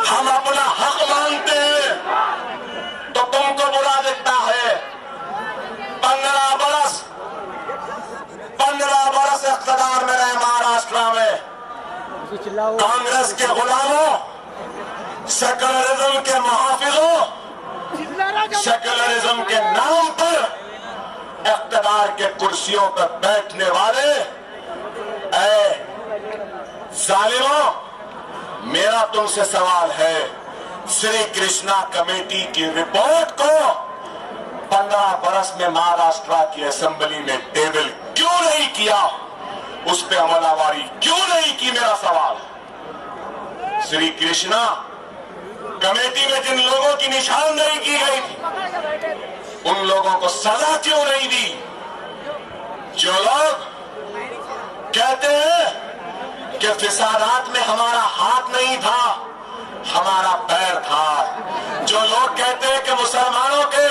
हम अपना हक मांगते हैं तो तुमको बुरा दिखता है। 15 बरस इख्तिदार में रहे महाराष्ट्र में कांग्रेस के गुलामों, सेकुलरिज्म के मुहाफिजों, सेकुलरिज्म के नाम पर इख्तिदार के कुर्सियों पर बैठने वाले ऐ जालिमों, मेरा तुमसे सवाल है, श्री कृष्णा कमेटी की रिपोर्ट को 15 बरस में महाराष्ट्र की असेंबली में टेबल क्यों नहीं किया? उस पर अमलावारी क्यों नहीं की? मेरा सवाल। श्री कृष्णा कमेटी में जिन लोगों की निशानदेही की गई थी, उन लोगों को सजा क्यों नहीं दी? जो लोग कहते हैं कि फिसादात में हमारा हाथ नहीं था, हमारा पैर था, जो लोग कहते हैं कि मुसलमानों के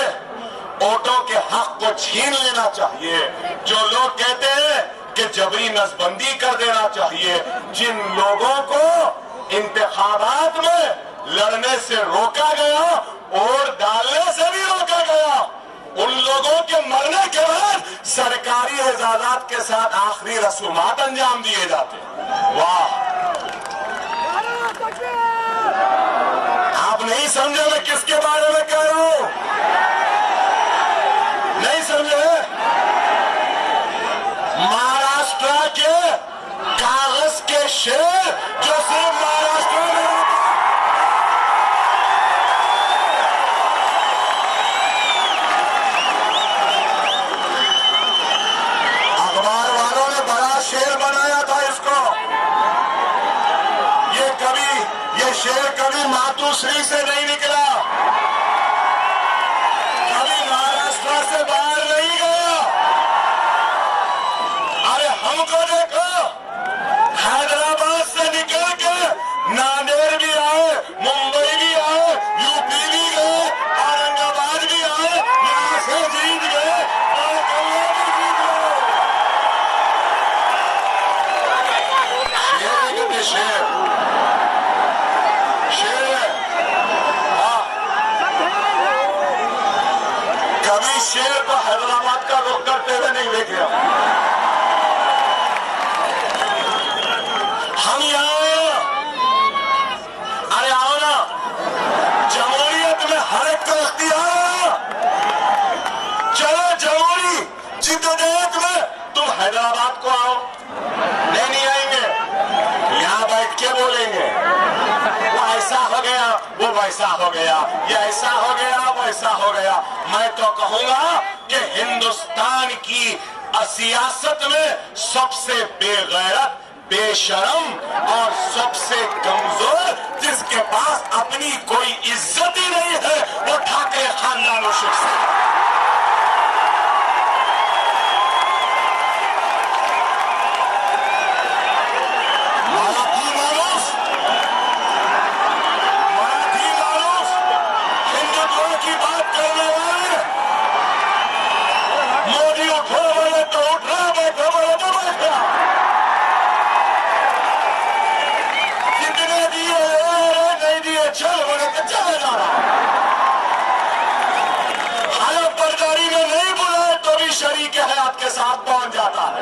वोटों के हक को छीन लेना चाहिए, जो लोग कहते हैं कि जबरी नसबंदी कर देना चाहिए, जिन लोगों को इंतखाबात में लड़ने से रोका गया, वोट डालने से भी रोका गया, उन लोगों के मरने के बाद सरकारी एजाजात के साथ आखिरी रसूमात अंजाम दिए जाते। वाह, आप नहीं समझे मैं किसके बारे में कह रहा हूं? नहीं समझे? महाराष्ट्र के कागज के शेर जो सिर्फ महाराष्ट्र में अखबार वालों ने बड़ा शेर बनाया था इसको। ये शेर कभी मातुश्री से नहीं निकला, कभी महाराष्ट्र से बाहर नहीं गया। अरे हमको देखो, हैदराबाद से निकल के नांदेड़ भी आए, मुंबई भी आए, यूपी भी गए, औरंगाबाद भी आए, यहां से जीत गए, और कल्याण भी जीत गए। शेर कभी शेर को हैदराबाद का रुख करते हुए नहीं देखे। हम यहाँ अरे आओ ना, जमहूरियत में हर एक को इख्तियार। चलो जमहूरी जिद्दोजहद में तुम हैदराबाद को आओ। नहीं आएंगे, यहाँ बैठ के बोलेंगे। वो ऐसा हो गया, वो वैसा हो गया, ये ऐसा हो गया, वैसा हो गया। मैं तो कहूंगा कि हिंदुस्तान की सियासत में सबसे बेगैरत, बेशरम और सबसे कमजोर, जिसके पास अपनी कोई इज्जत ही नहीं है, वो ठाकरे खानदान और शिवसेना। शरीक हयात के साथ पहुंच जाता है।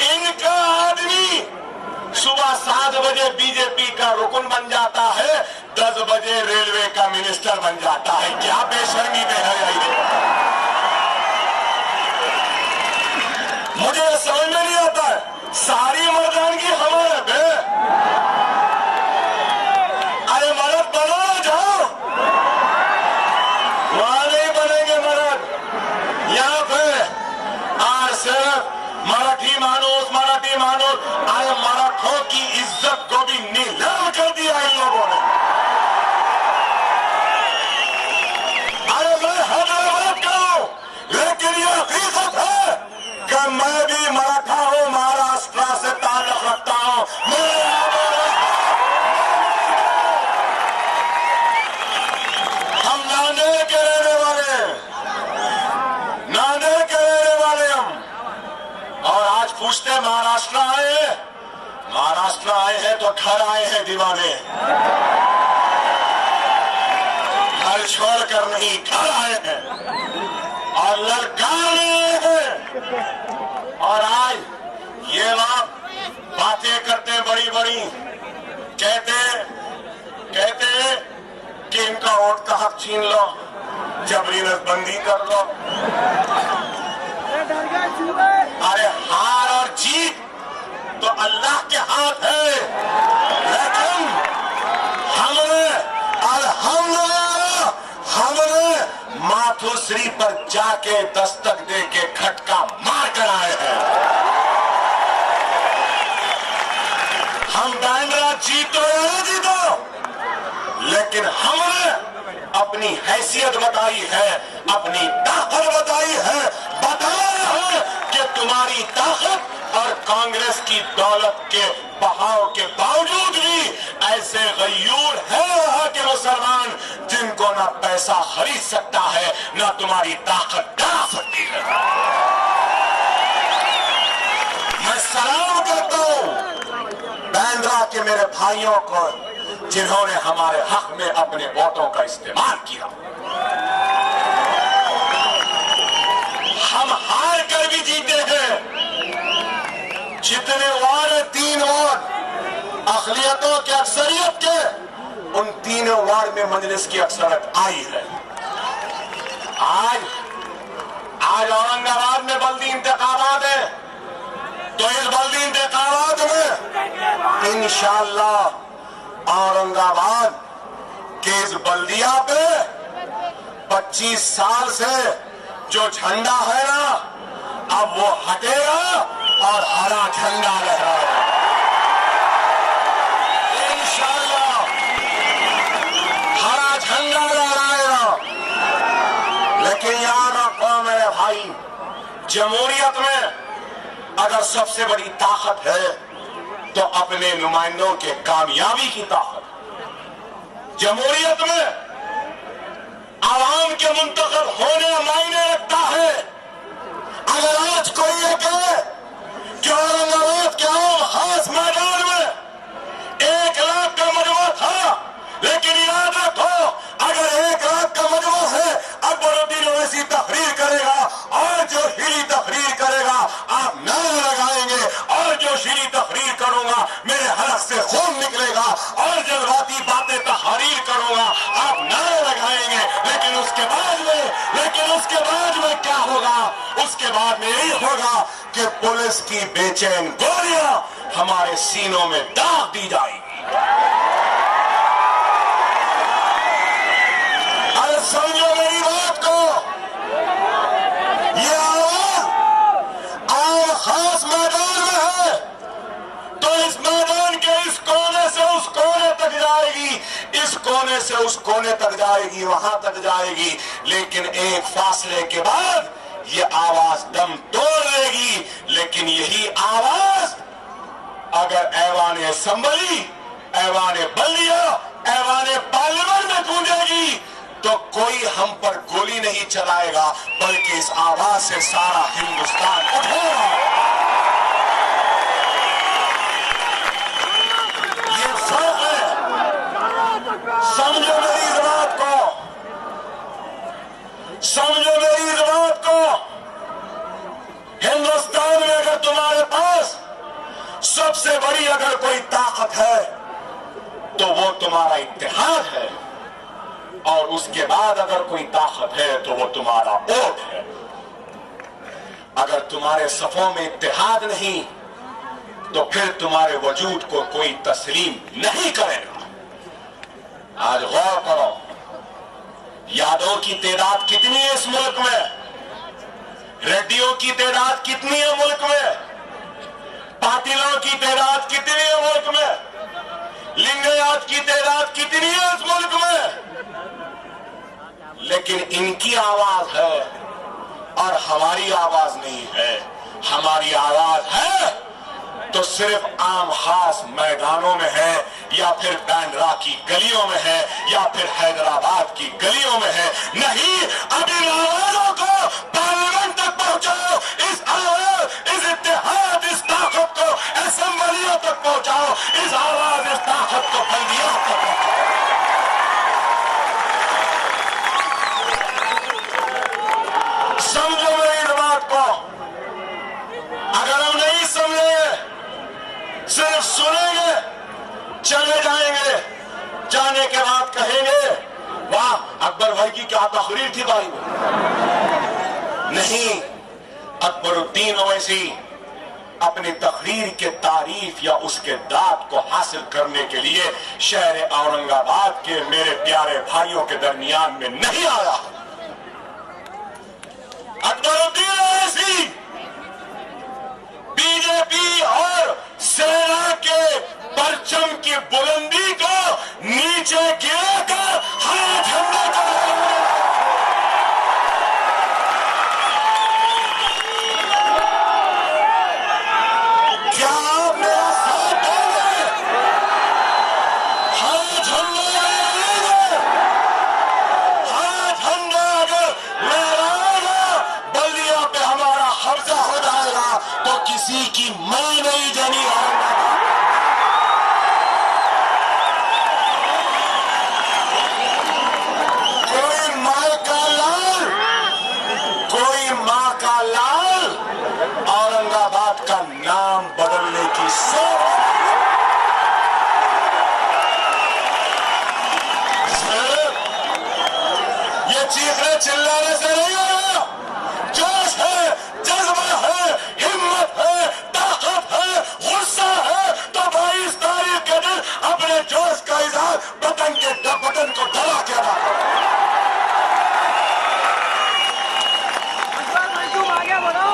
इनका आदमी सुबह 7 बजे बीजेपी का रुकन बन जाता है, 10 बजे रेलवे का मिनिस्टर बन जाता है। क्या बेशर्मी में है ये? मुझे समझ में नहीं आता है। सारी मर्दानगी हमारे पे। अरे मर्द बनो, जाओ, वहां नहीं बनेंगे मर्द। यहाँ पे सिर्फ मराठी मानूस, मराठी मानूस। अरे मराठों की इज्जत को भी नीलाम कर दिया इन लोगों ने। अरे मैं हैदराबाद का हूं, लेकिन ये हकीकत है कि मैं भी मराठा हूं, महाराष्ट्र से ताल्लुक रखता हूं। हम नांदेड़ के रहने वाले, नांदेड़ के रहने वाले हम। और आज पूछते महाराष्ट्र आए हैं, महाराष्ट्र आए हैं तो घर आए हैं दीवाने। घर छोड़कर नहीं, घर आए हैं और ललकार आए हैं। और आज ये लोग बातें करते बड़ी बड़ी, कहते कि इनका वोट का हक छीन लो, जबरी नसबंदी कर लो। अरे हार और जीत तो अल्लाह के हाथ है, लेकिन हमने मातोश्री पर जाके दस्तक दे के खटका मार कर आए हैं। हम बांद्रा जीतो या नहीं जीतो, लेकिन हमने अपनी हैसियत बताई है, अपनी ताकत बताई है, बताया है कि तुम्हारी ताकत और कांग्रेस की दौलत के बहाव के बावजूद भी ऐसे गयूर हैं वहां के मुसलमान जिनको ना पैसा खरीद सकता है, ना तुम्हारी ताकत डरा सकती है। मैं सलाम करता हूं बांद्रा के मेरे भाइयों को, जिन्होंने हमारे हक में अपने वोटों का इस्तेमाल किया। हम हार कर भी जीते हैं। जितने वार्ड, 3 वार्ड अक़लियतों के अक्सरियत के, उन 3 वार्ड में मजलिस की अक्सरियत आई है। आज औरंगाबाद में बल्दी इंतखाबात है, तो इस बल्दी इंतखाबात में इंशाअल्लाह औरंगाबाद के इस बल्दिया पे 25 साल से जो झंडा है ना, अब वो हटेगा और हरा झंडा लहराएगा इंशाअल्लाह। हरा झंडा लहराएगा। लेकिन याद रखो मेरे भाई, जमहूरियत में अगर सबसे बड़ी ताकत है तो अपने नुमाइंदों के कामयाबी की ताकत। जमहूरियत में आवाम के मुंतखब होने मायने रखता है। अगर आज कोई ये कहे कि औरंगाबाद के आम खास मैदान में 1 लाख का मजमा था, लेकिन याद रखो अगर 1 लाख का मजमा है, अकबरुद्दीन ओवैसी तकरीर करेगा और जो शीरी तकरीर करेगा आप नारे लगाएंगे, और जो शीरी तकरीर करूंगा मेरे हलक से खून निकलेगा, और जज्बाती बातें तहरीर करूंगा आप नारे लगाएंगे। लेकिन उसके बाद में क्या होगा? उसके बाद में यही होगा कि पुलिस की बेचैन गोलियां हमारे सीनों में दाग दी जाएगी। अरे समझो मेरी बात को, ये आवाज आम खास मैदान में है तो इस मैदान के इस कोने से उस कोने तक जाएगी, इस कोने से उस कोने तक जाएगी, वहां तक जाएगी, लेकिन एक फासले के बाद ये आवाज दम तोड़ देगी। लेकिन यही आवाज अगर ऐवान असम्बली, ऐवान बल्दिया, ऐवान पार्लियामेंट में गूंजेगी तो कोई हम पर गोली नहीं चलाएगा, बल्कि इस आवाज से सारा हिंदुस्तान उठेगा। ये फर्क है, समझो मेरी इस बात को, समझो मेरी इस बात को। हिंदुस्तान में अगर तुम्हारे पास सबसे बड़ी अगर कोई ताकत है तो वो तुम्हारा इत्तेहाद है, और उसके बाद अगर कोई ताकत है तो वो तुम्हारा वोट है। अगर तुम्हारे सफों में इत्तेहाद नहीं तो फिर तुम्हारे वजूद को कोई तस्लीम नहीं करेगा। आज गौर करो, यादव की तादाद कितनी है इस मुल्क में? रेड्डियों की तादाद कितनी है मुल्क में? पाटिलों की तादाद कितनी है मुल्क में? लिंगायत की तादाद कितनी है इस मुल्क में? लेकिन इनकी आवाज है और हमारी आवाज नहीं है। हमारी आवाज है तो सिर्फ आम खास मैदानों में है, या फिर बैंड्रा की गलियों में है, या फिर हैदराबाद की गलियों में है। नहीं, अब इन आवाजों को पार्लियामेंट तक पहुंचाओ, इस आवाज, इस इत्तेहाद, इस ताकत को असेंबलियों तक पहुंचाओ, इस आवाज, इस ताकत को बल्दियों तक पहुंचाओ। समझो मेरी इस बात को। अगर हम नहीं समझेंगे, सिर्फ सुनेंगे, चले जाएंगे, जाने के बाद कहेंगे वाह अकबर भाई की क्या तकरीर थी भाई में। नहीं, अकबरुद्दीन ओवैसी अपनी तकरीर के तारीफ या उसके दाद को हासिल करने के लिए शहर औरंगाबाद के मेरे प्यारे भाइयों के दरमियान में नहीं आया। अकबरुद्दीन ओवैसी बीजेपी और सेना के परचम की बुलंदी को नीचे गिराकर हरा झंडा को क्या आप मेरा साथ देंगे? हरा झंडा हरा झंडा अगर लहराएगा, बल्दिया पे हमारा कब्जा हो जाएगा तो किसी की मैं नहीं जनी होगा। कोई माँ का लाल औरंगाबाद का नाम बदलने की सोच, ये चीखने चिल्लाने से नहीं होगा। जोश है, जज्बा है, हिम्मत है, ताकत है, गुस्सा है तो 22 तारीख के दिन अपने जोश का इजहार बटन को दबा के रखो।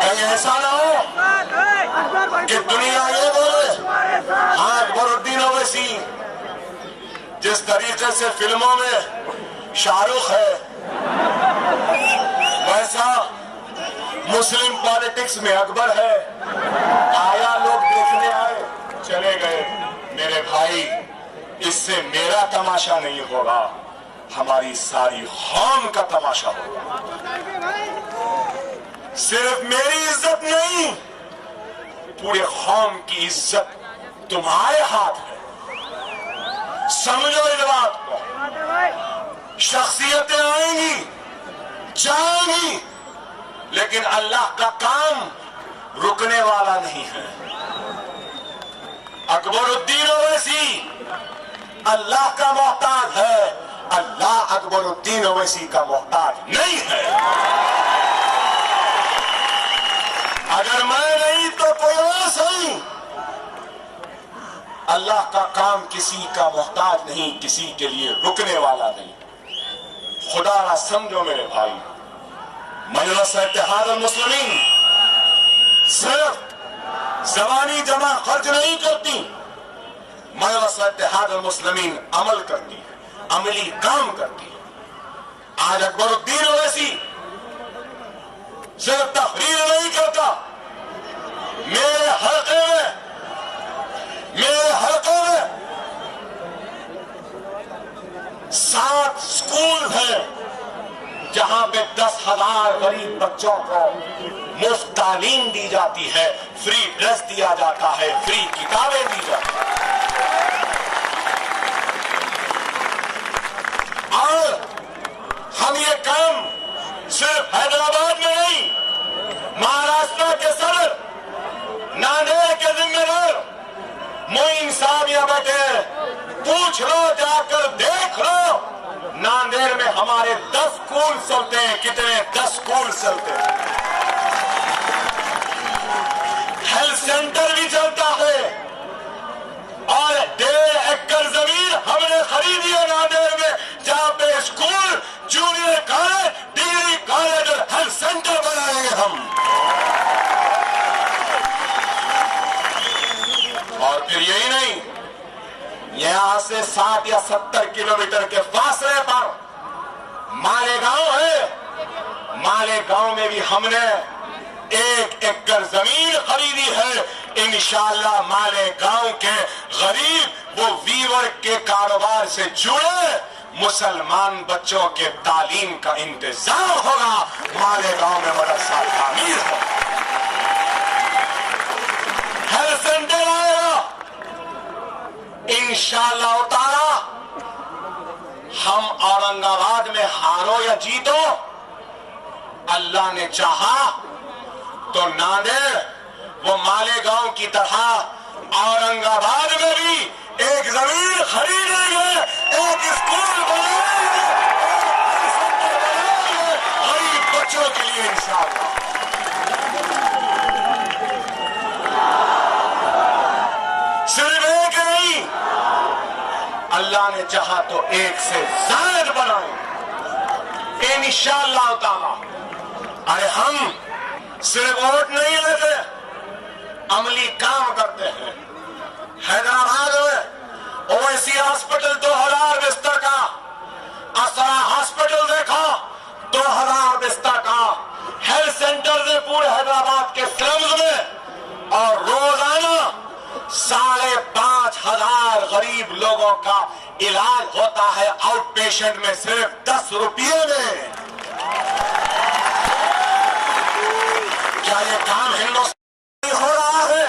कहीं ऐसा ना हो कि दुनिया ये बोले हाँ अकबरुद्दीन ओवैसी जिस तरीके से फिल्मों में शाहरुख है, वैसा मुस्लिम पॉलिटिक्स में अकबर है। आया, लोग देखने आए, चले गए। मेरे भाई, इससे मेरा तमाशा नहीं होगा, हमारी सारी कौम का तमाशा होगा। सिर्फ मेरी इज्जत नहीं, पूरे कौम की इज्जत तुम्हारे हाथ है। समझो इस बात को। शख्सियतें आएंगी, जाएंगी, लेकिन अल्लाह का काम रुकने वाला नहीं है। अकबरुद्दीन ओवैसी अल्लाह का मोहताज है, अल्लाह अकबरुद्दीन ओवैसी का मोहताज नहीं है। अगर मैं नहीं तो कोई और सही। अल्लाह का काम किसी का मोहताज नहीं, किसी के लिए रुकने वाला नहीं। खुदा ना समझो मेरे भाई, मजलिस इत्तेहाद मुस्लिमीन सिर्फ ज़बानी जमा खर्च नहीं करती, मजलिस इत्तेहाद मुस्लिमीन अमल करती है, अमली काम करती है। आज अकबरुद्दीन ओवैसी सिर्फ तकरीर नहीं करता, मेरे हल्के में 7 स्कूल हैं जहां पे 10,000 गरीब बच्चों को मुफ्त तालीम दी जाती है, फ्री ड्रेस दिया जाता है, फ्री किताबें दी जाती हैं। और हम ये काम सिर्फ हैदराबाद में नहीं, महाराष्ट्र के सदर नांदेड़ के जिम्मेदार मोइन साहब यहां बैठे, पूछ लो, जाकर देख लो, नांदेड़ में हमारे 10 स्कूल चलते हैं। कितने? 10 स्कूल चलते हैं। हेल्थ सेंटर भी चलता है और 1.5 एकड़ जमीन हमने खरीदी है नांदेड़ में, जहां पे school, junior college, degree college और हेल्थ सेंटर बनाएंगे हम। और फिर यही नहीं, यहां से 60 या 70 किलोमीटर के फासले पर मालेगांव है। मालेगांव में भी हमने 1 एकड़ जमीन खरीदी है। इंशाअल्लाह मालेगांव के गरीब वो वीवर के कारोबार से जुड़े मुसलमान बच्चों के तालीम का इंतजाम होगा। मालेगांव में मदरसा तामीर हो, हेल्थ सेंटर आएगा इंशाअल्लाह ताला। हम औरंगाबाद में हारो या जीतो, अल्लाह ने चाहा तो नांदेड़ वो मालेगांव की तरह औरंगाबाद में भी एक जमीन खरीदेंगे, एक स्कूल बनाएंगे, गरीब बच्चों के लिए इंशाअल्लाह। सिर्फ एक नहीं, अल्लाह ने चाहा तो 1 से ज्यादा बनाए इंशाअल्लाह ताला। अरे हम सिर्फ वोट नहीं लेते, अमली काम करते हैं। हैदराबाद में ओवैसी हॉस्पिटल 2000 बिस्तर का, असरा हॉस्पिटल देखा 2000 बिस्तर का, हेल्थ सेंटर है पूरे हैदराबाद के स्लम्स में, और रोजाना 5,500 गरीब लोगों का इलाज होता है आउट पेशेंट में, सिर्फ 10 रुपये में। क्या ये काम हिंदुस्तान में हो रहा है?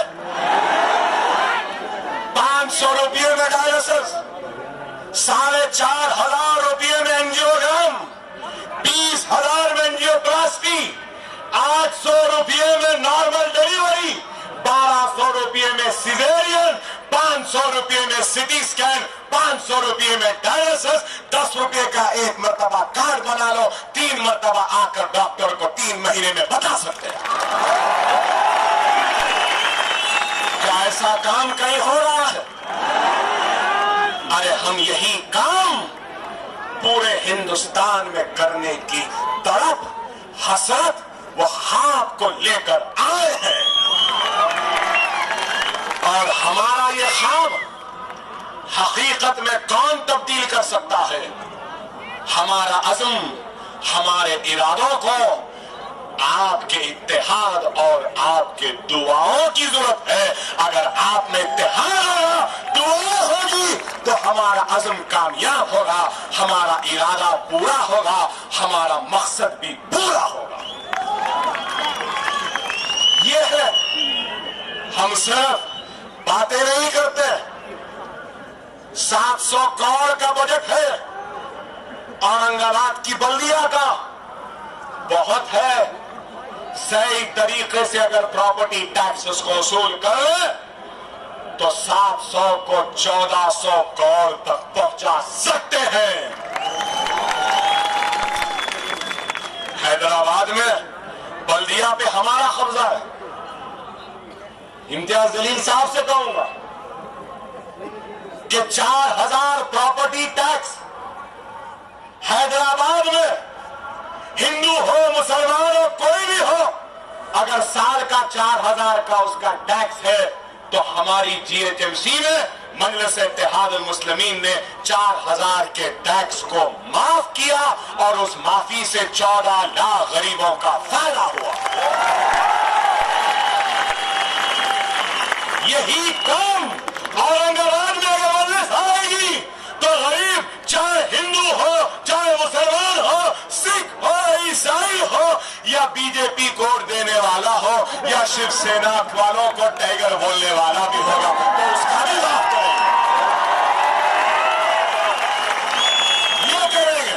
500 रुपये में डायलिसिस, 4,500 रुपये में एंजियोग्राम, 20,000 में एंजियोप्लास्टी, 800 रुपये में नॉर्मल डिलीवरी, 1200 रुपये में सिजेरियन, 500 रुपये में सिटी स्कैन, 500 रुपये में डायलिसिस। 10 रुपये का एक मर्तबा कार्ड बना लो, 3 मर्तबा आकर डॉक्टर को 3 महीने में बता सकते हैं। क्या ऐसा काम कहीं हो रहा है? अरे हम यही काम पूरे हिंदुस्तान में करने की तड़प, हसरत व ख्वाब को लेकर आए हैं, और हमारा ये ख्वाब हकीकत में कौन तब्दील कर सकता है? हमारा अज़्म, हमारे इरादों को आपके इत्तेहाद और आपके दुआओं की जरूरत है। अगर आप में इत्तेहाद होगा, दुआ होगी, तो हमारा अज़्म कामयाब होगा, हमारा इरादा पूरा होगा, हमारा मकसद भी पूरा होगा। ये है, हम सिर्फ बातें नहीं करते। 700 करोड़ का बजट है औरंगाबाद की बल्दिया का, बहुत है। सही तरीके से अगर प्रॉपर्टी टैक्स उसको वसूल कर ले तो 700 को 1400 करोड़ तक पहुंचा सकते हैं। हैदराबाद में बल्दिया पे हमारा कब्जा है। इम्तियाज जलील साहब से कहूंगा कि 4000 प्रॉपर्टी टैक्स हैदराबाद में, हिंदू हो मुसलमान हो कोई भी हो, अगर साल का 4000 का उसका टैक्स है तो हमारी जीएचएमसी में मजलिस इत्तेहाद मुस्लिमीन ने 4000 के टैक्स को माफ किया और उस माफी से 14 लाख गरीबों का फायदा हुआ। यही काम औरंगाबाद में अगर मजलिस आएगी तो गरीब, चाहे हिंदू हो, चाहे मुसलमान हो, सिख हो, ईसाई हो, या बीजेपी को वोट देने वाला हो, या शिवसेना वालों को टाइगर बोलने वाला भी होगा, तो उसका भी माफ करेंगे। ये करेंगे।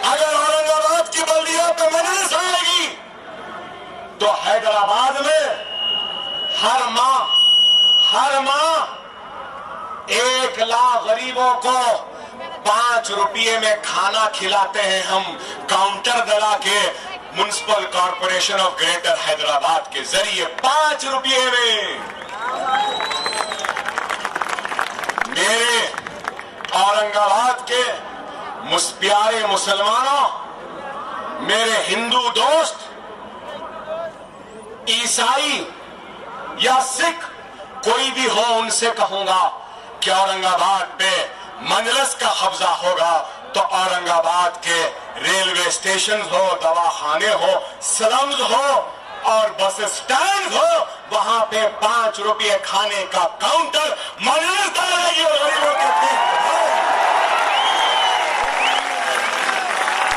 अगर औरंगाबाद की बल्दिया पे मजलिस आएगी तो हैदराबाद में हर माह 1 लाख गरीबों को 5 रुपये में खाना खिलाते हैं हम, काउंटर दला के municipal corporation of greater Hyderabad के जरिए 5 रुपये में। मेरे औरंगाबाद के प्यारे मुसलमानों, मेरे हिंदू दोस्त, ईसाई या सिख कोई भी हो, उनसे कहूंगा कि औरंगाबाद पे मजलिस का कब्जा होगा तो औरंगाबाद के रेलवे स्टेशन हो, दवाखाने हो, स्लम्स हो और बस स्टैंड हो, वहां पे 5 रुपये खाने का काउंटर मजलिस डालेगी और गरीबों के पेट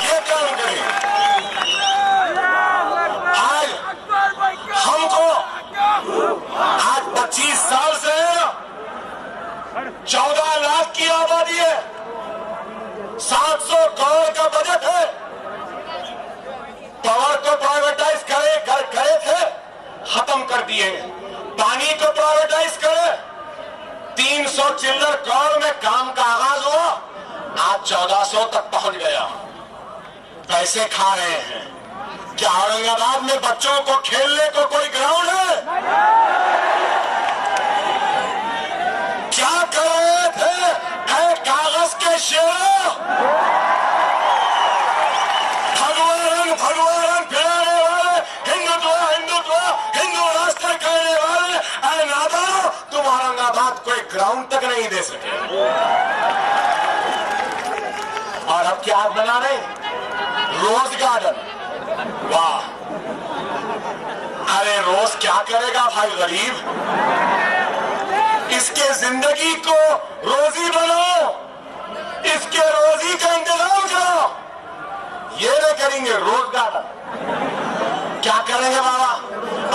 ये काम करें। आज हमको आज 25 साल से 14 लाख की आबादी है, 700 करोड़ का बजट है। पावर को प्राइवेटाइज करे थे, खत्म कर दिए। पानी को प्राइवेटाइज करे, 300 चिल्लर करोड़ में काम का आगाज हुआ, आज 1400 तक पहुंच गया। पैसे खा रहे हैं। क्या औरंगाबाद में बच्चों को खेलने को कोई ग्राउंड है? क्या कर रहे थे कागज के शेरों? भगवान फिराने वाले, हिंदुत्व हिंदू राष्ट्र कहने वाले, ऐ नादानो, तुम औरंगाबाद को एक ग्राउंड तक नहीं दे सके। और अब क्या बना रहे? Rose garden. वाह! अरे रोज क्या करेगा भाई गरीब? इसके जिंदगी को रोजी बनाओ, इसके रोजी का इंतजाम करो। ये नहीं करेंगे रोज गार्डन। क्या करेंगे बाबा?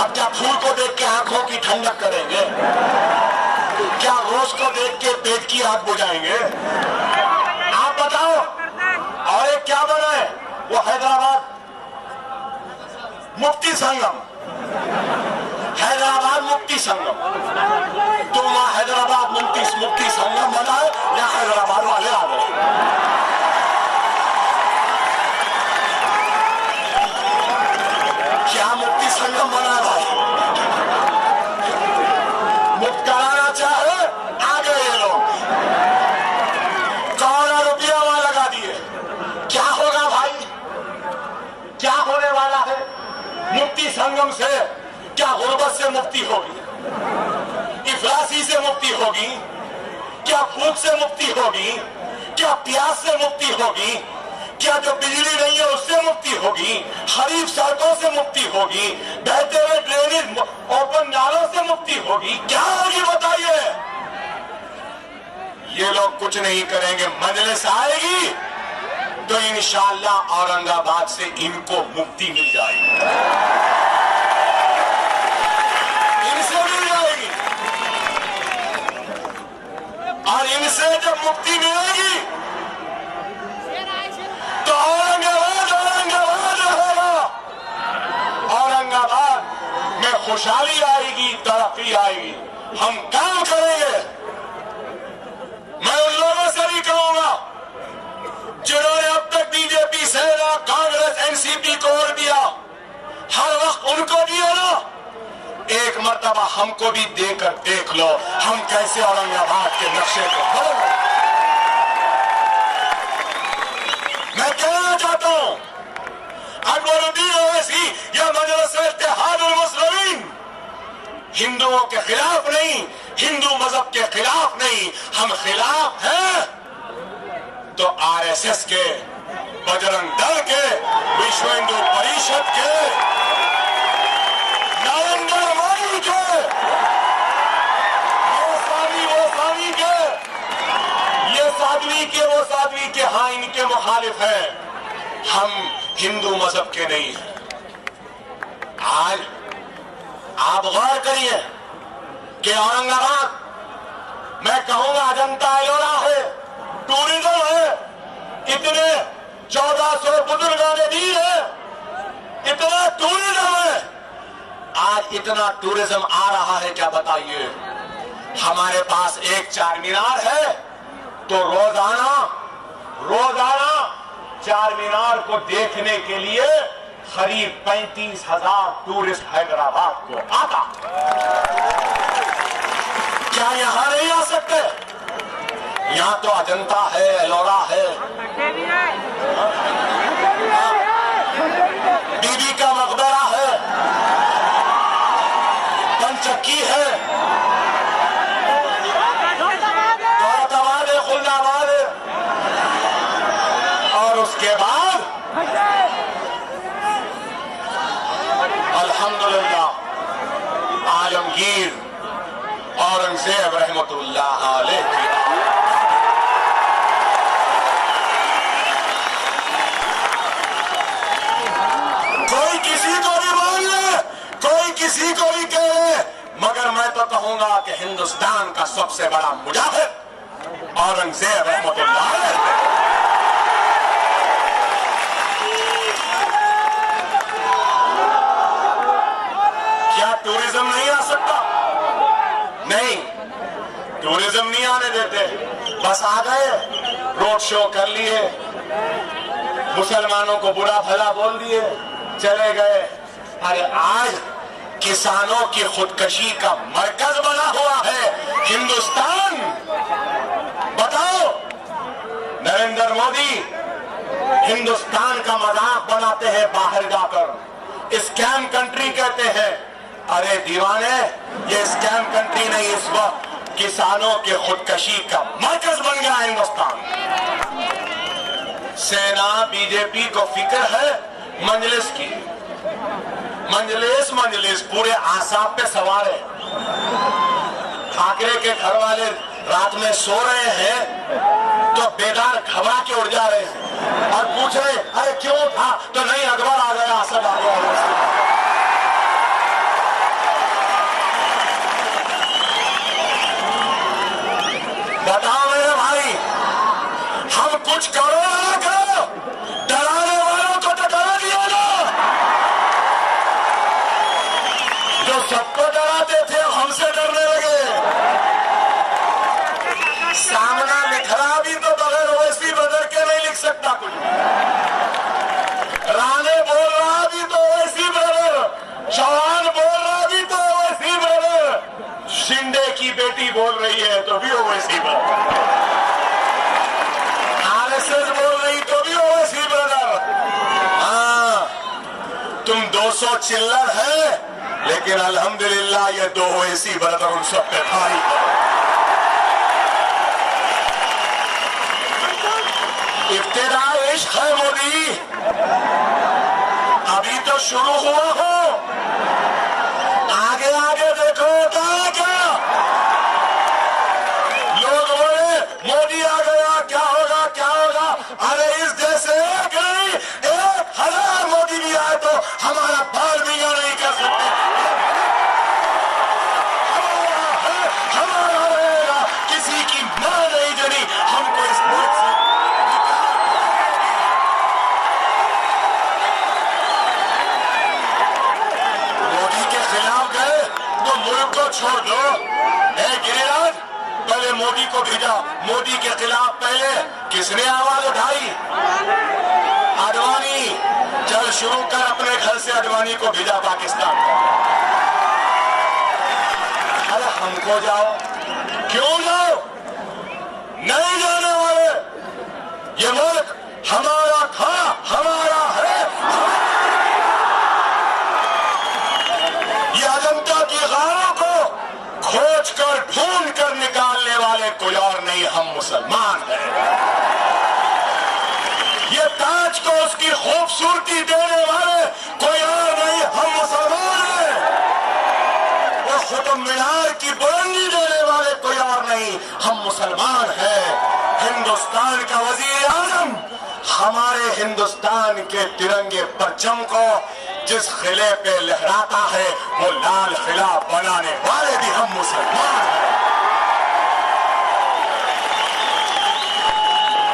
अब क्या फूल को देख के आंखों की ठंडक करेंगे? क्या रोज को देख के पेट की आग बुझाएंगे? आप बताओ। और एक क्या बना है? वो हैदराबाद मुक्ति संगम, हैदराबाद मुक्ति संगम। तो वहां हैदराबाद मुक्ति संगम बना है या हैदराबाद वाले आ गए? क्या मुक्ति संगम बना है भाई? मुक्त कराना चाहे आ गए ये लोग, करोड़ों रुपया वहां लगा दिए। क्या होगा भाई? क्या होने वाला है? मुक्ति संगम से क्या गुर्बत से मुक्ति होगी? इफलासी से मुक्ति होगी? क्या भूख से मुक्ति होगी? क्या प्यास से मुक्ति होगी? क्या जो बिजली नहीं है उससे मुक्ति होगी? खरीफ सड़कों से मुक्ति होगी? बहते हुए ड्रेनेज ओपन नालों से मुक्ति होगी? क्या होगी बताइए? ये लोग कुछ नहीं करेंगे। मजलिस आएगी तो इंशाअल्लाह औरंगाबाद से इनको मुक्ति मिल जाएगी, इनसे मिल जाएगी। और इनसे जब मुक्ति मिलेगी तो औरंगाबाद रहेगा। औरंगाबाद में खुशहाली आएगी, तरक्की आएगी। हम काम करेंगे। मैं उन लोगों से भी कहूंगा जिन्होंने अब तक बीजेपी, सेना, कांग्रेस, एनसीपी को और दिया, हर वक्त उनको दिया ना, एक मर्तबा हमको भी देकर देख लो हम कैसे औरंगाबाद के नक्शे को बदल। मैं कहना चाहता हूं अकबरुद्दीन ओवैसी या मजलिस-ए-इत्तेहादुल मुस्लिमीन हिंदुओं के खिलाफ नहीं, हिंदू मजहब के खिलाफ नहीं, हम खिलाफ हैं तो आरएसएस के, बजरंग दल के, विश्व हिंदू परिषद के, नरेंद्र मोदी के, वो साध्वी के, ये साध्वी के वो साध्वी के, हाँ इनके मुखालिफ हैं, हम हिंदू मजहब के नहीं हैं। आज आप गौर करिए कि औरंगाबाद, मैं कहूंगा अजंता एलोरा है, टूरिज्म है, इतने 1400 बुजुर्गाने दी है, इतना टूरिज्म है, आज इतना टूरिज्म आ रहा है, क्या बताइए। हमारे पास एक चार मीनार है तो रोजाना चार मीनार को देखने के लिए करीब 35,000 टूरिस्ट हैदराबाद को आता। क्या यहां नहीं आ सकते? यहां तो अजंता है, एलोरा है, बीबी का मकबरा है, पंचक्की है, दौलताबाद है, खुलदाबाद है, और उसके बाद अल्हम्दुलिल्लाह आलमगीर औरंगजेब रहमतुल्लाह अलैह की कोई किसी को भी मान ले, कोई किसी को भी कहे, मगर मैं तो कहूंगा कि हिंदुस्तान का सबसे बड़ा मुजाहिद औरंगजेब रहमतुल्लाह अलैह। क्या टूरिज्म नहीं आ सकता? नहीं, टूरिज्म नहीं आने देते। बस आ गए, रोड शो कर लिए, मुसलमानों को बुरा भला बोल दिए, चले गए। अरे आज किसानों की खुदकशी का मरकज बना हुआ है हिंदुस्तान। बताओ, नरेंद्र मोदी हिंदुस्तान का मजाक बनाते हैं बाहर जाकर, स्कैम कंट्री कहते हैं। अरे दीवाने, ये स्कैम कंट्री नहीं, इस वक्त किसानों के खुदकशी का मरकज बन गया हिंदुस्तान। सेना बीजेपी को फिक्र है मंजलिस की, मंजलिस पूरे आसाम पे सवार है। ठाकरे के घर वाले रात में सो रहे हैं तो बेदार घबरा के उड़ जा रहे हैं और पूछ रहे अरे क्यों था, तो नहीं अकबर आ गया, असद आ गया। बताओ मेरे भाई, हम कुछ करो ना करो, डराने वालों को तो डरा दिया ना। जो सबको डराते थे हमसे डरने लगे। सामना लिखना भी तो बगैर ओवैसी ब्रदर के नहीं लिख सकता कुछ। राणे बोल रहा भी तो ओवैसी ब्रदर, चौहान बोल रहा भी तो ओवैसी ब्रदर, शिंदे की बेटी बोल रही है तो भी ओवैसी ब्रदर, आरएसएस बोल रही तो भी ओवैसी ब्रदर। हाँ, तुम 200 चिल्लर है, लेकिन अल्हम्दुलिल्लाह ये 2 ओवैसी ब्रदर उन सब पे भारी है। इब्तिदा इश्क है मोदी, अभी तो शुरू हुआ हो, आगे आगे देखो क्या। लोग बोले मोदी आ गया, क्या होगा क्या होगा। अरे इस देश से एक नहीं 1000 मोदी भी आए तो हमारा बाल बिगा नहीं कर सकते। हमारा रहेगा, किसी की मां नहीं जनी हमको इस मुल्क से। मोदी के खिलाफ गए तो मुल्क को छोड़ दो। गिरिराज, पहले मोदी को भेजा, मोदी के खिलाफ पहले किसने आवाज उठाई? आडवाणी। चल शुरू कर अपने घर से अडवाणी को भेजा पाकिस्तान। अरे हमको जाओ, क्यों जाओ? नहीं जाने वाले। ये मुल्क हमारा था, हमारा है। ये अजंता की गारों को खोज कर ढूंढ कर निकालने वाले कोई और नहीं, हम मुसलमान हैं। ये ताज को उसकी खूबसूरती देने वाले कोई और नहीं, हम मुसलमान हैं। वो कुतुब मीनार की बुलंदी देने वाले कोई और नहीं, हम मुसलमान हैं। हिंदुस्तान का वजीर आजम हमारे हिंदुस्तान के तिरंगे परचम को जिस किले पे लहराता है वो लाल किला बनाने वाले भी हम मुसलमान हैं।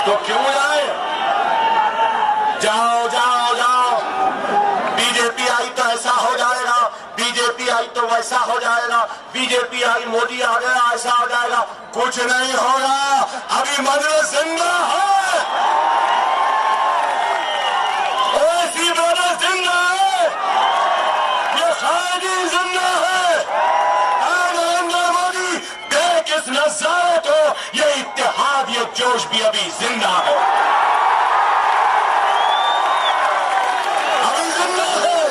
तो क्यों जाए? जाओ जाओ जाओ। बीजेपी आई तो ऐसा हो जाएगा, बीजेपी आई तो वैसा हो जाएगा, बीजेपी आई मोदी आ गया ऐसा हो जाएगा। कुछ नहीं होगा। अभी मजलिस जिंदा है, ओवैसी ब्रदर्स जिंदा है, ये खादी जिंदा है। नरेंद्र मोदी देख इस नजारे को, ये इत्तेहाद, ये जोश भी अभी जिंदा है, अभी जिंदा है।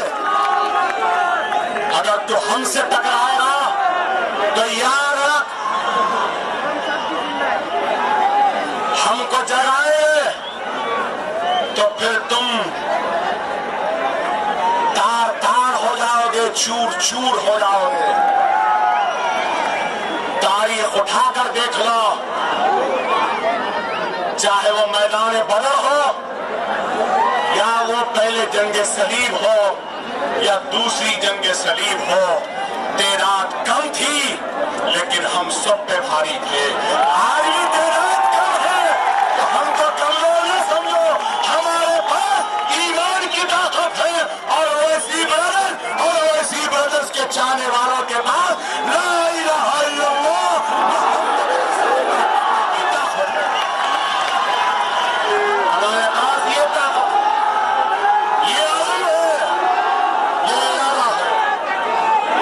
अगर तू हमसे टकराएगा तो याद रख, हमको जगाए तो फिर तुम तार तार हो जाओगे, चूर चूर हो जाओगे। तारीख उठाकर देख लो, चाहे वो मैदान बदर हो या वो पहले जंग सलीब हो या दूसरी जंग सलीब हो, तेरात कम थी लेकिन हम सब पे भारी थे। आज भी तेरात कम है तो हमको कमजोर न समझो, हमारे पास ईमान की ताकत है। और ओवैसी ब्रदर्स के चाहने वालों के पास ला इलाहा इल्लल्लाह की ताकत है। हमारे पास ये ताकत, ये अज़्म है, ये इरादा है।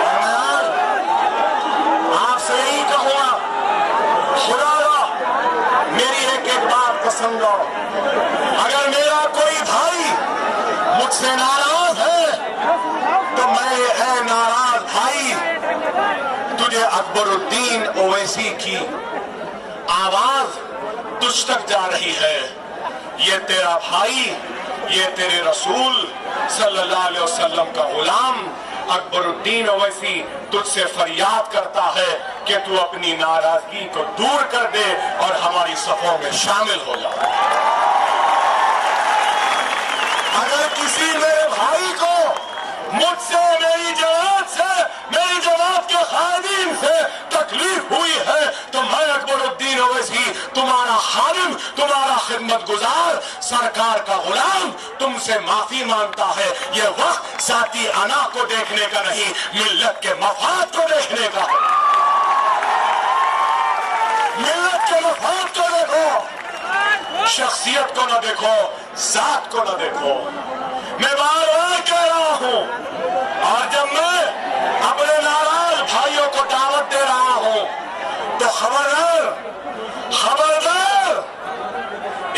और मैं आपसे यही कहूंगा, खुदा मेरी एक बात को समझो। अगर मेरा कोई भाई मुझसे नाराज है तो मैं है नाराज भाई, तुझे अकबरुद्दीन ओवैसी की आवाज तुझ तक जा रही है। ये तेरा भाई, ये तेरे रसूल सल्लल्लाहु अलैहि वसल्लम का गुलाम अकबरुद्दीन ओवैसी तुझसे फरियाद करता है कि तू अपनी नाराजगी को दूर कर दे और हमारी सफों में शामिल हो जा। अगर किसी मेरे भाई को मुझसे, मेरी जमात से, मेरी जमात के खादिम से तकलीफ हुई है तो मैं अकबरुद्दीन ओवैसी तुम्हारा खादिम, तुम्हारा खिदमत गुजार, सरकार का गुलाम तुमसे माफी मांगता है। ये वक्त जाती अना को देखने का नहीं, मिल्लत के मफाद को देखने का है। मिल्लत के मफाद को देखो, शख्सियत को न देखो, जात को न देखो। मैं बार बार कह रहा हूं, और जब मैं अपने नाराज भाइयों को दावत दे रहा हूं तो खबरदार, खबरदार,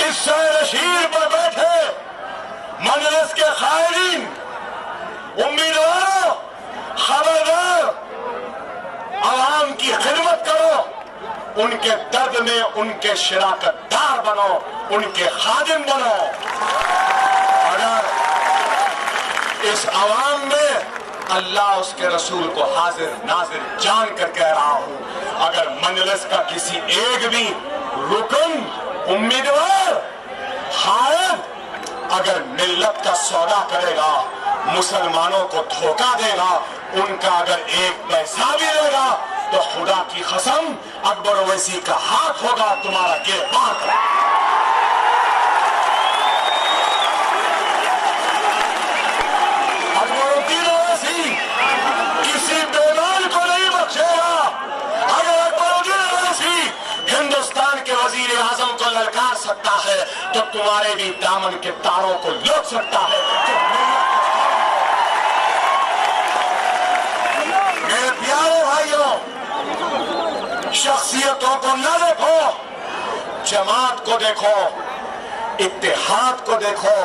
इस शहर पर बैठे मजलिस के खायरीन उम्मीदवारों, खबरदार, आवाम की खिदमत करो, उनके दर्द में उनके शराकतदार बनो, उनके खादिम बनो। अगर इस आवाम में अल्लाह उसके रसूल को हाजिर नाजिर जान कर कह रहा हूं, अगर मजलिस का किसी एक भी रुकन, उम्मीदवार, हायद अगर मिल्लत का सौदा करेगा, मुसलमानों को धोखा देगा, उनका अगर एक पैसा भी लेगा तो खुदा की कसम अकबर ओवैसी का हाथ होगा तुम्हारा गिरफ्तार कर। अकबरुद्दीन ओवैसी किसी बेईमान को नहीं बख्शेगा। अगर अकबरुद्दीन ओवैसी हिंदुस्तान के वजीर आजम को ललकार सकता है तो तुम्हारे भी दामन के तारों को लौट सकता है। मेरे प्यारे भाइयों, शख्सियतों को न देखो, जमात को देखो, इत्तेहाद को देखो,